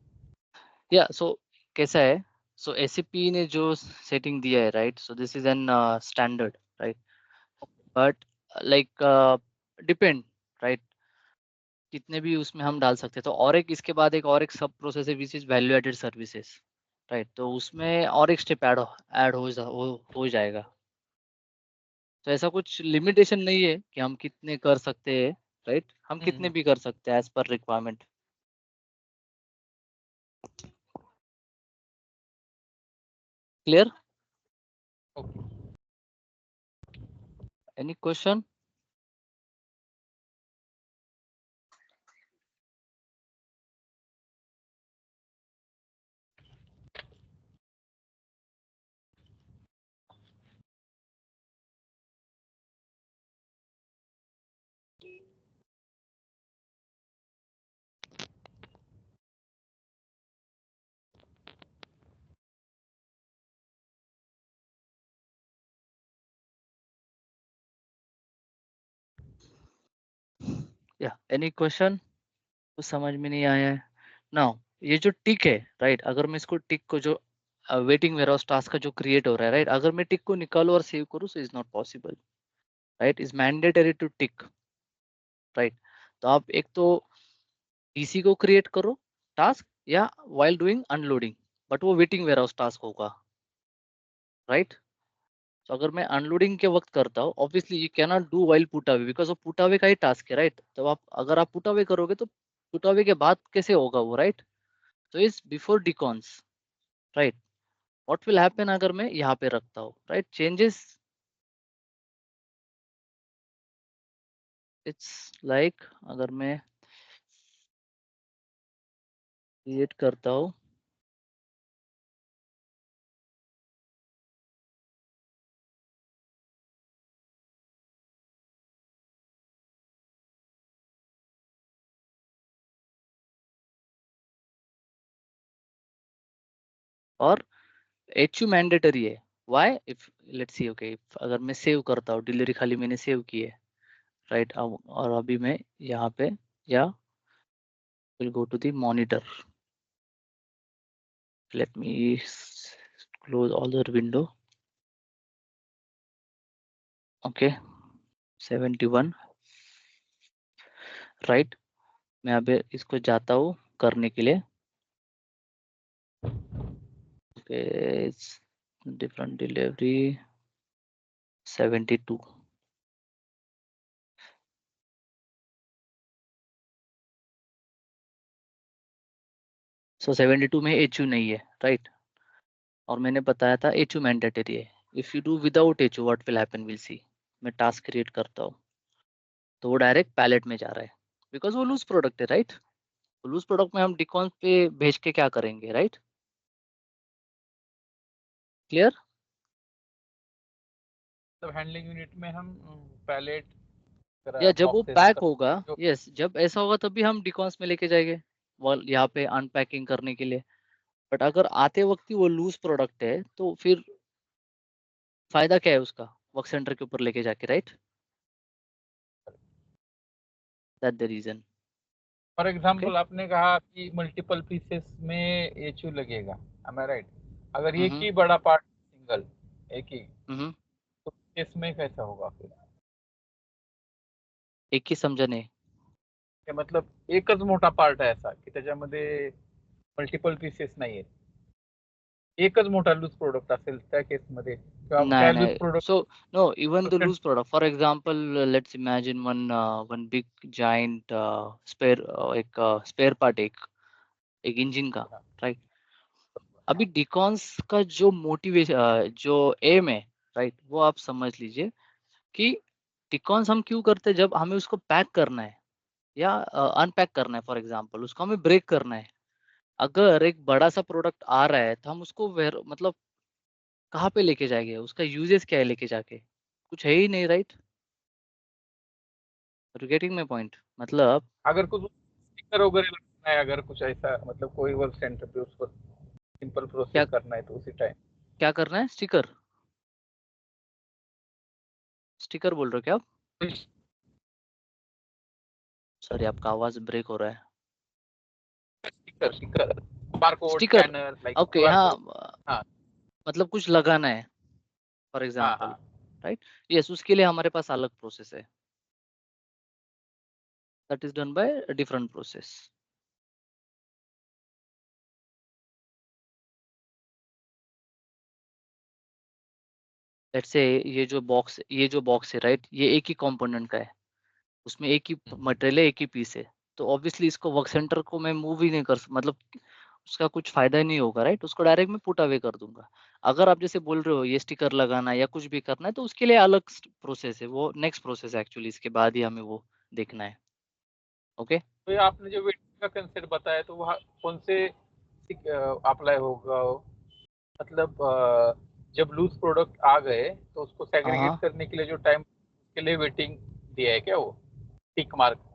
या सो कैसा है, सो एसीपी ने जो सेटिंग दिया है, right, so this is an standard, right. But like depend, right, कितने भी उसमें हम डाल सकते हैं। तो और एक इसके बाद एक और एक सब प्रोसेस है which is value added services, right, तो उसमें और एक स्टेप ऐड हो जाएगा। तो ऐसा कुछ लिमिटेशन नहीं है कि हम कितने कर सकते हैं, राइट, हम कितने भी कर सकते हैं as per requirement. Clear? Okay. Any question? या एनी क्वेश्चन? कुछ समझ में नहीं आया है? नाउ ये जो टिक है, राइट, अगर मैं इसको टिक को जो वेटिंग वेयरहाउस टास्क का जो क्रिएट हो रहा है, राइट, अगर मैं टिक को निकालूं और सेव करूं so is not possible, right, is mandatory to tick, right. तो आप एक तो डीसी को क्रिएट करो टास्क या व्हाइल डूइंग अनलोडिंग, बट वो वेटिंग वेयरहाउस टास्क होगा, राइट। तो अगर मैं अनलोडिंग के वक्त करता हूँ, obviously you can not do while put away because वो पुट अवे का ही टास्क है, राइट। तो आप अगर आप पुट अवे करोगे तो पुट अवे के बाद कैसे होगा वो, राइट। तो is before decons, right. What will happen अगर मैं यहाँ पे रखता हूँ, राइट, चेंजेस इट्स लाइक अगर मैं क्रिएट करता हूँ और HU मैंडेटरी है. Why? If let's see, okay, अगर मैं सेव करता हूँ, डिलीवरी खाली मैंने सेव की है, राइट. और अभी मैं यहाँ पे या will go to the monitor. Let me close all the window. Okay, 71, right. मैं अभी इसको जाता हूँ करने के लिए. Okay, different delivery 72. सो 72 में HU नहीं है, राइट. और मैंने बताया था HU मैंडेटरी है. If you do without HU what will happen, will see. मैं टास्क क्रिएट करता हूँ तो वो डायरेक्ट पैलेट में जा रहा है, बिकॉज वो लूज प्रोडक्ट है, राइट. लूज प्रोडक्ट में हम डिकॉन्स पे भेज के क्या करेंगे, राइट. क्लियर? मतलब हैंडलिंग यूनिट में हम पैलेट या जब वो पैक होगा, जो यस, जब ऐसा होगा तभी हम डिकॉन्स में लेके जाएंगे यहाँ पे अनपैकिंग करने के लिए. बट अगर आते वक्त ही वो लूज प्रोडक्ट है तो फिर फायदा क्या है उसका, वर्क सेंटर के ऊपर लेके जाके, right. That the reason. For example आपने कहा कि मल्टीपल पीसेस में एचयू लगेगा, am I right? अगर एक ही बड़ा पार्ट सिंगल एक ही, तो इसमें कैसा होगा फिर? एक ही समझा नाही. ते मतलब एकच मोठा पार्ट आहे असा की त्याच्यामध्ये मल्टिपल पीसेस नाहीये, एकच मोठा लूज प्रोडक्ट असेल त्या केसमध्ये, किंवा त्या लूज नाही. Product So no, even the loose product. For example, let's imagine one big giant spare एक spare part एक इंजन का, राइट. अभी डिकॉन्स का जो मोटिवेशन जो एम है, राइट, वो आप समझ लीजिए कि डिकॉन्स हम क्यों करते हैं, जब हमें उसको पैक करना है या अनपैक करना है. फॉर एग्जांपल उसको हमें ब्रेक करना है. अगर एक बड़ा सा प्रोडक्ट आ रहा है तो हम उसको मतलब कहाँ पे लेके जाएंगे, उसका यूजेस क्या है लेके जाके, कुछ है ही नहीं, राइट. Getting my point. मतलब अगर कुछ स्टिकर वगैरह लगना है, अगर कुछ ऐसा, मतलब कोई वर्क सेंटर पे उसको सिंपल क्या प्रोसेस करना है तो उसी टाइम क्या करना है, स्टिकर स्टिकर बोल रहे हो क्या आप? सॉरी, आपका आवाज ब्रेक हो रहा है. Sticker sticker barcode sticker, scanner like okay, हाँ. हाँ मतलब कुछ लगाना है फॉर हाँ एग्जांपल, हाँ राइट. यस, उसके लिए हमारे पास अलग प्रोसेस है. That is done by different process. Let's say ये जो बॉक्स है, राइट, ये एक ही कंपोनेंट का है. उसमें एक ही मटेरियल है, एक ही पीस है. तो ऑब्वियसली इसको वर्क सेंटर को मैं मूव ही नहीं मतलब उसका कुछ फायदा ही नहीं होगा, राइट. उसको डायरेक्ट मैं पुट अवे कर दूंगा. अगर आप जैसे बोल रहे हो ये स्टिकर लगाना या कुछ भी करना है तो उसके लिए अलग प्रोसेस है, वो नेक्स्ट प्रोसेस है एक्चुअली. इसके बाद ही हमें वो देखना है. ओके. तो ये आपने जो वेटिंग का कंसेप्ट बताया, तो वह कौन से अप्लाई होगा? मतलब जब लूज प्रोडक्ट आ गए तो उसको सेग्रीगेट हाँ, करने के लिए जो टाइम के लिए वेटिंग दिया है क्या, वो टिक मार्क?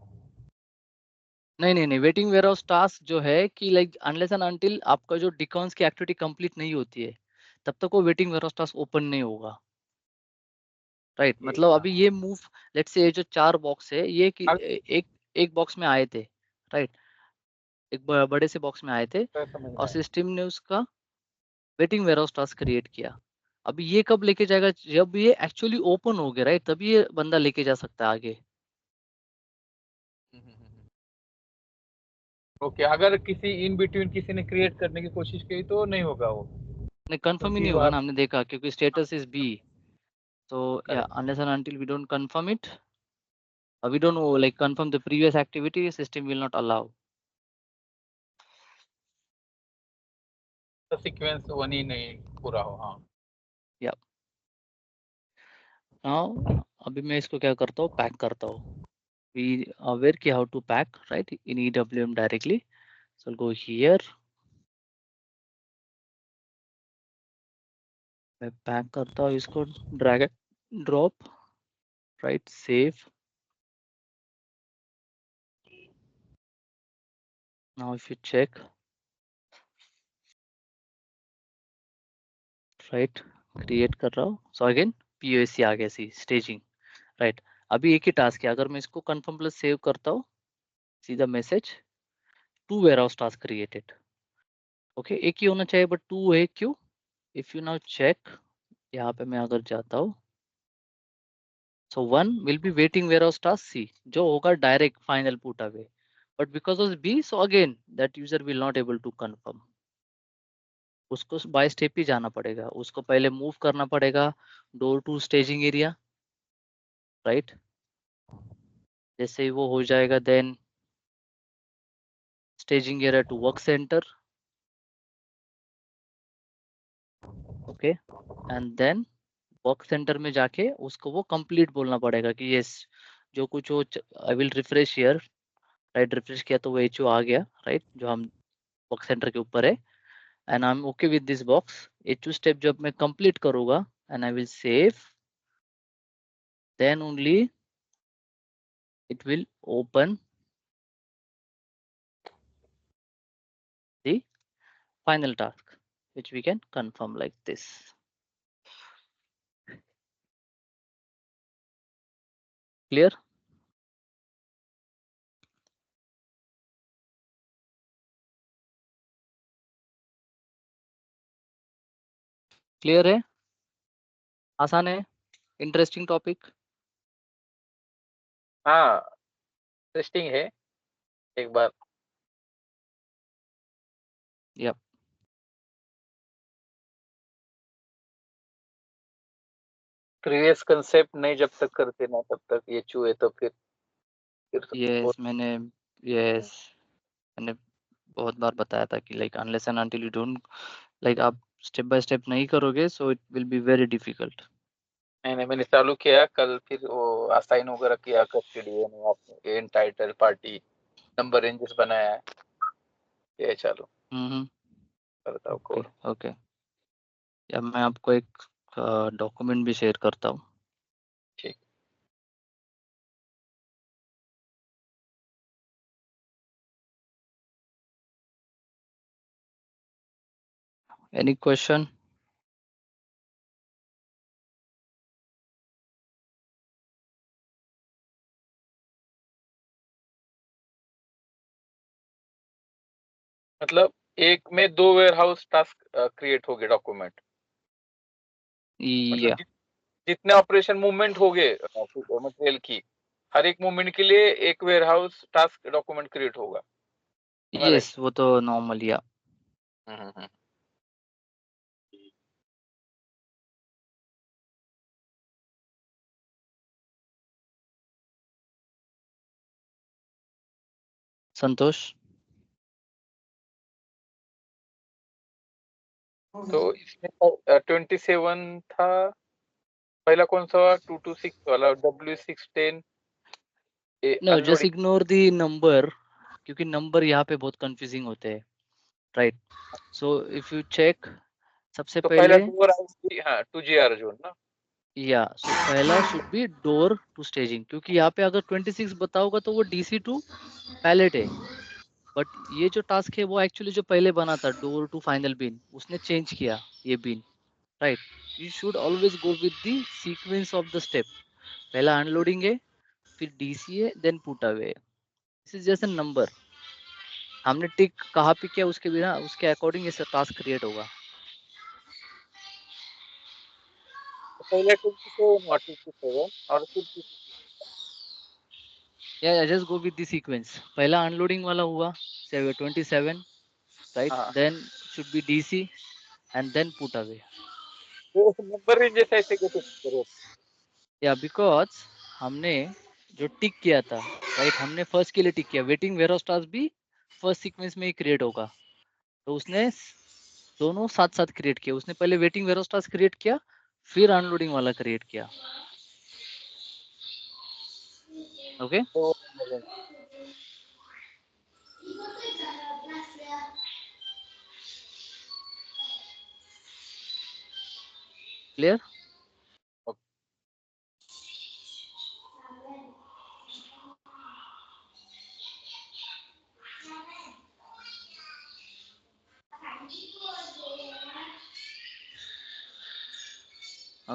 नहीं, वेटिंग वेयर हाउस टास्क जो है कि लाइक अनलेस एंड अनटिल आपका जो डिकॉन्स की एक्टिविटी कंप्लीट नहीं होती है तब तक वो waiting warehouse task open नहीं होगा, राइट. मतलब अभी ये मूव, लेट्स से ये जो 4 बॉक्स है ये कि एक एक बॉक्स में आए थे, राइट. एक बड़े से बॉक्स में आए थे समझ और में आया। सिस्टम ने उसका waiting warehouse task create किया. अभी ये कब लेके जाएगा, जब ये एक्चुअली ओपन हो गया, राइट, तभी ये बंदा लेके जा सकता है आगे. ओके, अगर किसी इन बिटवीन किसी ने क्रिएट करने की कोशिश की तो नहीं होगा वो, नहीं, कंफर्म ही क्योंकि नहीं होगा वहाँ ना, हमने देखा क्योंकि स्टेटस इज बी. तो या correct. Unless and until we don't confirm it, we don't know, like confirm the previous activity, system will not allow. Sequence one ही नहीं पूरा हो। हाँ नाउ अभी मैं इसको क्या करता हूँ, पैक करता हूँ. We aware कि how to pack, right, in EWM directly. So I'll go here. मैं पैक करता हूँ इसको, drag and drop, right, save. Now if you check, right, create कर रहा हूँ. So again POC आ गया, सी staging, right. अभी एक ही टास्क है, अगर मैं इसको confirm plus save करता हूँ, see the message, 2 warehouse task created. Okay, एक ही होना चाहिए but 2 है, क्यों? If you now check, यहाँ पे मैं अगर जाता हूँ, so 1 will be waiting warehouse task C, जो होगा direct final put away, but because of B, so again that user will not able to confirm. उसको बाय स्टेप ही जाना पड़ेगा, उसको पहले मूव करना पड़ेगा door to staging area, right. जैसे ही वो हो जाएगा, then staging area to work centre, okay, and then work centre में जाके उसको वो कंप्लीट बोलना पड़ेगा कि यस, जो कुछ वो, I will refresh here, right, refresh किया तो वो एचओ आ गया, राइट, जो हम वर्क सेंटर के ऊपर है, and I am okay with this box. HO step जब मैं कंप्लीट करूंगा and I will save, then only it will open the final task, which we can confirm like this. Clear? Clear है? आसान है? Interesting topic? हाँ interesting है, एक बार Yep. Previous concept नहीं जब तक करते ना तब तक ये चूहे तो फिर Yes, मैंने बहुत बार बताया था कि like unless and until you don't, like आप step by step नहीं करोगे, so it will be very difficult. नहीं मैंने चालू किया कल, फिर वो असाइन वगैरह किया कस्टडी ने, आपने एंटाइटल पार्टी नंबर रेंजेस बनाया है, ये चालू करता हूँ ओके कोड. ओके. या मैं आपको एक डॉक्यूमेंट भी शेयर करता हूँ. ठीक. Any question? मतलब एक में 2 वेयरहाउस टास्क क्रिएट हो गए डॉक्यूमेंट, Yeah. मतलब जितने ऑपरेशन मूवमेंट हो गए मटेरियल की, हर एक मूवमेंट के लिए एक वेयरहाउस टास्क डॉक्यूमेंट क्रिएट होगा. Yes, वो तो नॉर्मल, या हम्म. संतोष. तो इसमें 27 था, पहला कौन सा 226 वाला W610 No, just unloading. ignore the number, क्योंकि नंबर यहाँ पे बहुत कंफ्यूजिंग होते हैं, right. So if you check, सबसे तो पहला पहले, डोर हाँ 2GR जोन ना. या सो पहला should be door to staging, क्योंकि यहाँ पे अगर 26 बताओगा तो वो DC टू पैलेट है, बट ये जो टास्क है वो एक्चुअली जो पहले बना था डोर टू फाइनल बिन, उसने चेंज किया ये bin, right. You should always go with the sequence of the step. पहला अनलोडिंग है, फिर DC है, then put away. This is just a number. हमने टिक कहाँ पे किया, उसके बिना उसके अकॉर्डिंग ये टास्क क्रिएट होगा. तो पहला 27 और 27 और फिर या just go with the sequence. पहला अनलोडिंग वाला हुआ 27, राइट, हाँ then should be DC and then put away. वो नंबर रेंजेस ऐसे कैसे करो. या बिकॉज हमने जो टिक किया था, राइट, हमने फर्स्ट के लिए टिक किया, वेटिंग वेयरहाउस टास्क भी फर्स्ट सीक्वेंस में ही क्रिएट होगा, तो उसने दोनों साथ साथ क्रिएट किया। उसने पहले वेटिंग वेयरहाउस टास्क क्रिएट किया, फिर अनलोडिंग वाला क्रिएट किया। ओके तो clear?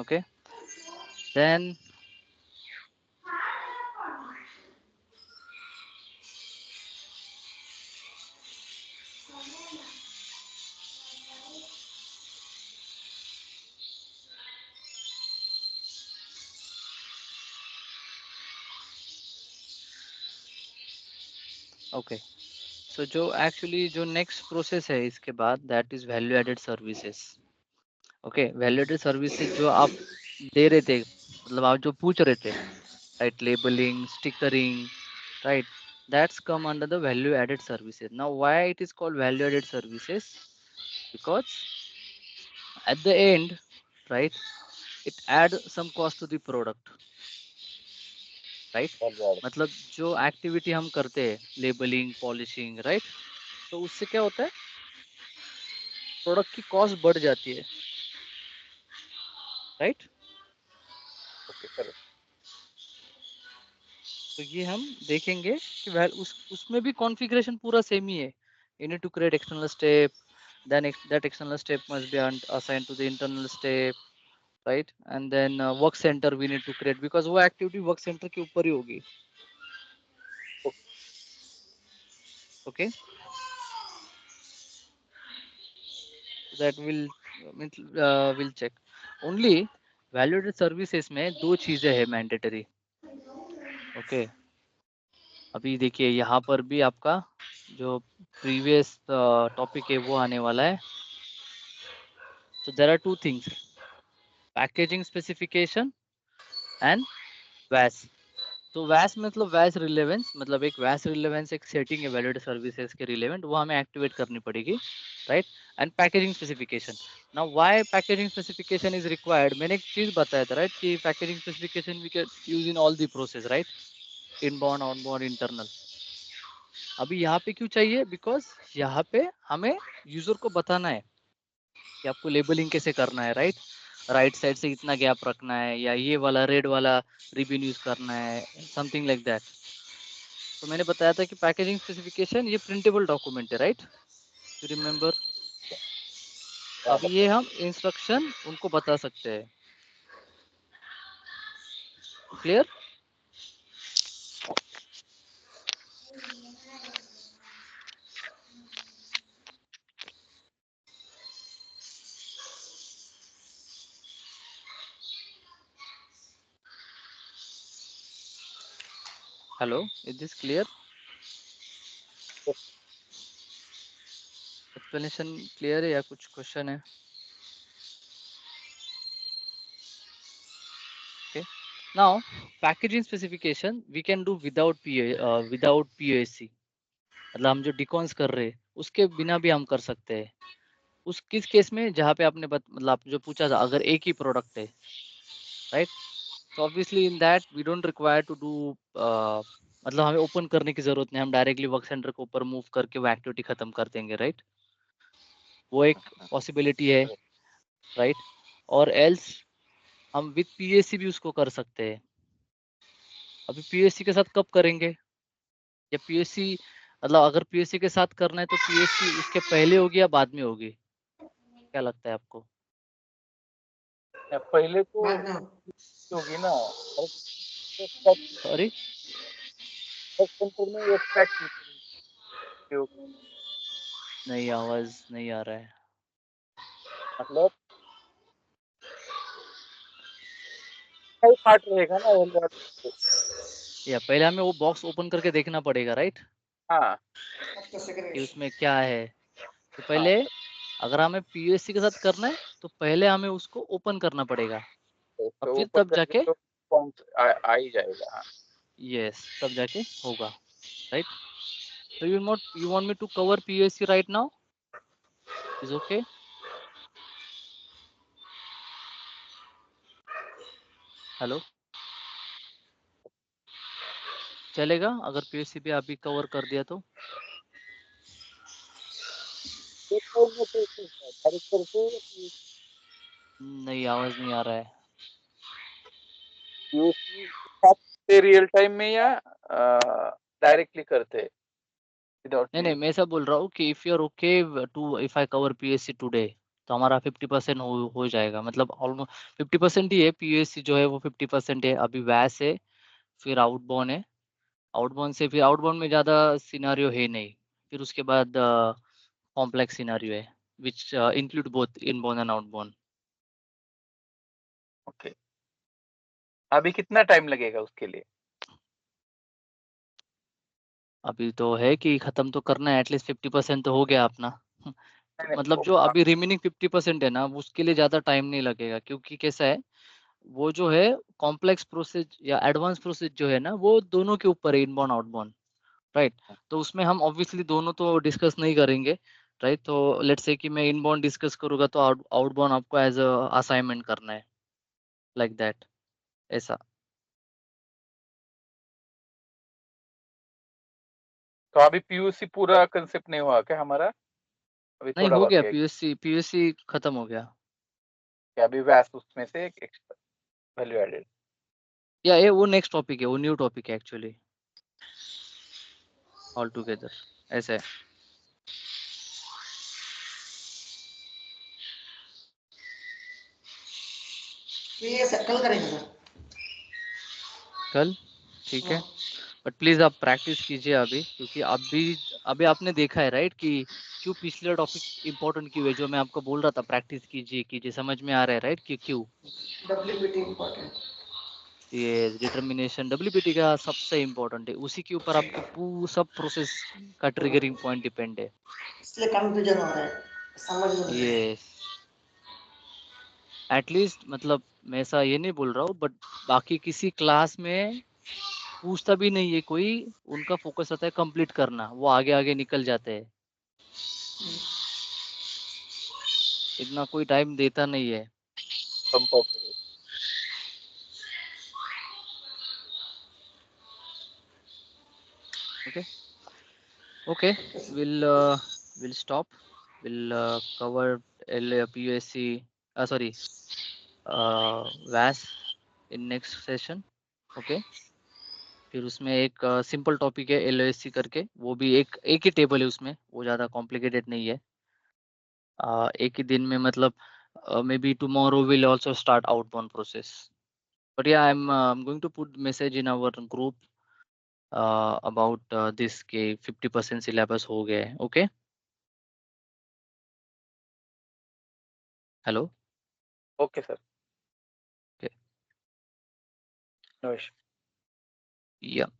Okay, then okay so जो एक्चुअली जो नेक्स्ट प्रोसेस है इसके बाद, that is value added services. Okay, value added services जो आप दे रहे थे, मतलब आप जो पूछ रहे थे, right, labelling, stickering, right, that's come under the value added services. Now why it is called value added services? Because at the end, right, it add some cost to the product, right? मतलब जो activity हम करते हैं, labelling, polishing, right, तो उससे क्या होता है, प्रोडक्ट की कॉस्ट बढ़ जाती है, राइट? ओके सर, तो ये हम देखेंगे कि उसमें भी कॉन्फ़िगरेशन पूरा सेम ही है। You need to create external step, then that external step must be assigned to the internal step, right? And then work center we need to create, because वो activity work center के ऊपर ही होगी। Okay, that will check only। Value added services में दो चीजें हैं mandatory. Okay, अभी देखिए यहाँ पर भी आपका जो प्रीवियस टॉपिक है वो आने वाला है। So there are two things, packaging specification and VAS। तो वैस मतलब वैस रिलेवेंस, मतलब एक वैस रिलेवेंस एक सेटिंग है वैलिड सर्विसेज के रिलेवेंट, वो हमें एक्टिवेट करनी पड़ेगी, right? And packaging specification. Now why packaging specification is required, मैंने एक चीज बताया था, राइट, कि packaging specification we can use in all the process, right, inbound, outbound, internal. अभी यहाँ पे क्यों चाहिए? बिकॉज यहाँ पे हमें यूजर को बताना है कि आपको लेबलिंग कैसे करना है, राइट, राइट साइड से इतना गैप रखना है, या ये वाला रेड वाला रिबिन यूज करना है, समथिंग लाइक दैट। तो मैंने बताया था कि पैकेजिंग स्पेसिफिकेशन ये प्रिंटेबल डॉक्यूमेंट है, राइट, यू रिमेम्बर? अब ये हम इंस्ट्रक्शन उनको बता सकते हैं। Clear? Hello, is this clear? Explanation clear है या कुछ क्वेश्चन है? Okay, now packaging specification we can do without POSC। मतलब हम जो डिकॉन्स कर रहे हैं उसके बिना भी हम कर सकते हैं। उस किस केस में, जहाँ पे आपने मतलब आप जो पूछा था, अगर एक ही प्रोडक्ट है, राइट, तो obviously in that we don't require to do, मतलब हमें ओपन करने की जरूरत नहीं, हम डायरेक्टली वर्क सेंटर के ऊपर मूव करके वो एक्टिविटी खत्म कर देंगे, राइट? वो एक पॉसिबिलिटी है, राइट? और एल्स हम विद पीएससी भी उसको कर सकते हैं। अभी पीएससी के साथ कब करेंगे, या पीएससी मतलब अगर पीएससी के साथ करना है तो पीएससी उसके पहले होगी या बाद में होगी, क्या लगता है आपको? पहले तो बाद में होगी ना, सॉरी, में एक्सपेक्ट नहीं, आवाज नहीं आ रहा है। मतलब पार्ट रहेगा ना वो। या पहले हमें वो बॉक्स ओपन करके देखना पड़ेगा, राइट, हाँ फर्स्ट सेकंड कि उसमें क्या है। तो पहले अगर हमें पीएससी के साथ करना है तो पहले हमें उसको ओपन करना पड़ेगा, और तो फिर ऊपर तब जाके, तो फॉर्म आ ही जाएगा। हाँ यस, तब जाके होगा, right? So you want me to cover POSC right now? Is okay? Hello, चलेगा अगर पीएससी भी अभी कवर कर दिया तो? नहीं, आवाज नहीं आ रहा है। रियल टाइम में या डायरेक्टली करते हैं विदाउट? नहीं, मैं ऐसा बोल रहा हूँ कि if you are okay to if I cover PSC today, तो हमारा 50% हो जाएगा, मतलब ऑलमोस्ट 50% ही है। पीएससी जो है वो 50% है, अभी वैस है, फिर आउटबॉर्न है, आउटबॉर्न से फिर आउटबॉर्न में ज़्यादा सिनारियो है नहीं, फिर उसके बाद कॉम्प्लेक्स सिनारियो है which include both inbound and outbound. Okay, अभी कितना टाइम लगेगा उसके लिए? अभी तो है कि खत्म तो करना है, एटलीस्ट 50% तो हो गया अपना। तो नहीं, मतलब जो अभी रिमेनिंग 50% है ना, उसके लिए ज़्यादा टाइम नहीं लगेगा, क्योंकि कैसा है, वो जो है कॉम्प्लेक्स प्रोसेस या एडवांस प्रोसेस जो है ना, वो दोनों के ऊपर है, इनबाउंड आउटबाउंड, राइट। तो उसमें हम ऑब्वियसली दोनों तो डिस्कस नहीं करेंगे, राइट। तो लेट्स से कि मैं इनबाउंड डिस्कस करूंगा तो आउटबाउंड आपको एज अ असाइनमेंट करना है, लाइक दैट, ऐसा। तो अभी पीयूसी पूरा कंसेप्ट नहीं हुआ क्या हमारा? अभी नहीं, थोड़ा हो गया, बाकी है पीयूसी खत्म हो गया। क्या? अभी वैस उसमें से एक एक्स्ट्रा वैल्यू एडेड। या ये वो नेक्स्ट टॉपिक है, वो न्यू टॉपिक है एक्चुअली, ऑल टुगेदर, ऐसा है। तो ये कल करेंगे सर। कल ठीक है, बट प्लीज आप प्रैक्टिस कीजिए अभी, क्योंकि अभी अभी आपने देखा है, राइट, कि क्यों पिछले टॉपिक इंपॉर्टेंट क्यों है, जो मैं आपको बोल रहा था प्रैक्टिस कीजिए कीजिए, समझ में आ रहा है, राइट, कि क्यों डब्ल्यूबीटी इम्पोर्टेंट, ये डिटर्मिनेशन डब्ल्यूपीटी का सबसे इम्पोर्टेंट है, उसी के ऊपर आपके पूरा सब प्रोसेस का ट्रिगरिंग पॉइंट डिपेंड है। इसलिए कंफ्यूजन हो रहा है, समझ में नहीं आ रहा है। ये एटलीस्ट, मतलब मैं ऐसा ये नहीं बोल रहा हूँ, बट बाकी किसी क्लास में पूछता भी नहीं है कोई, उनका फोकस रहता है कंप्लीट करना, वो आगे आगे निकल जाते हैं, इतना कोई टाइम देता नहीं है। Okay, okay, we'll stop. We'll cover PUSC, sorry, VAS in next session. Okay, फिर उसमें एक सिंपल टॉपिक है LOSC करके, वो भी एक ही टेबल है उसमें, वो ज़्यादा कॉम्प्लिकेटेड नहीं है। एक ही दिन में, मतलब maybe tomorrow we'll also start outbound process. But yeah, I'm going to put message in our group about this के 50% syllabus हो गया है. Okay, hello. Okay sir, Okay. No issue. Yeah.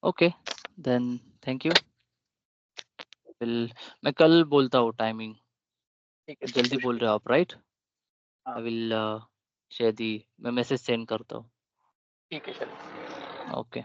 Okay. Then thank you. मैं कल बोलता हूँ timing, ठीक है सर, जल्दी कुछ बोल नहीं। रहे हो आप, राइट? हाँ, आई विल शेयर दी, मैं मैसेज सेंड करता हूँ। ठीक है सर। ओके।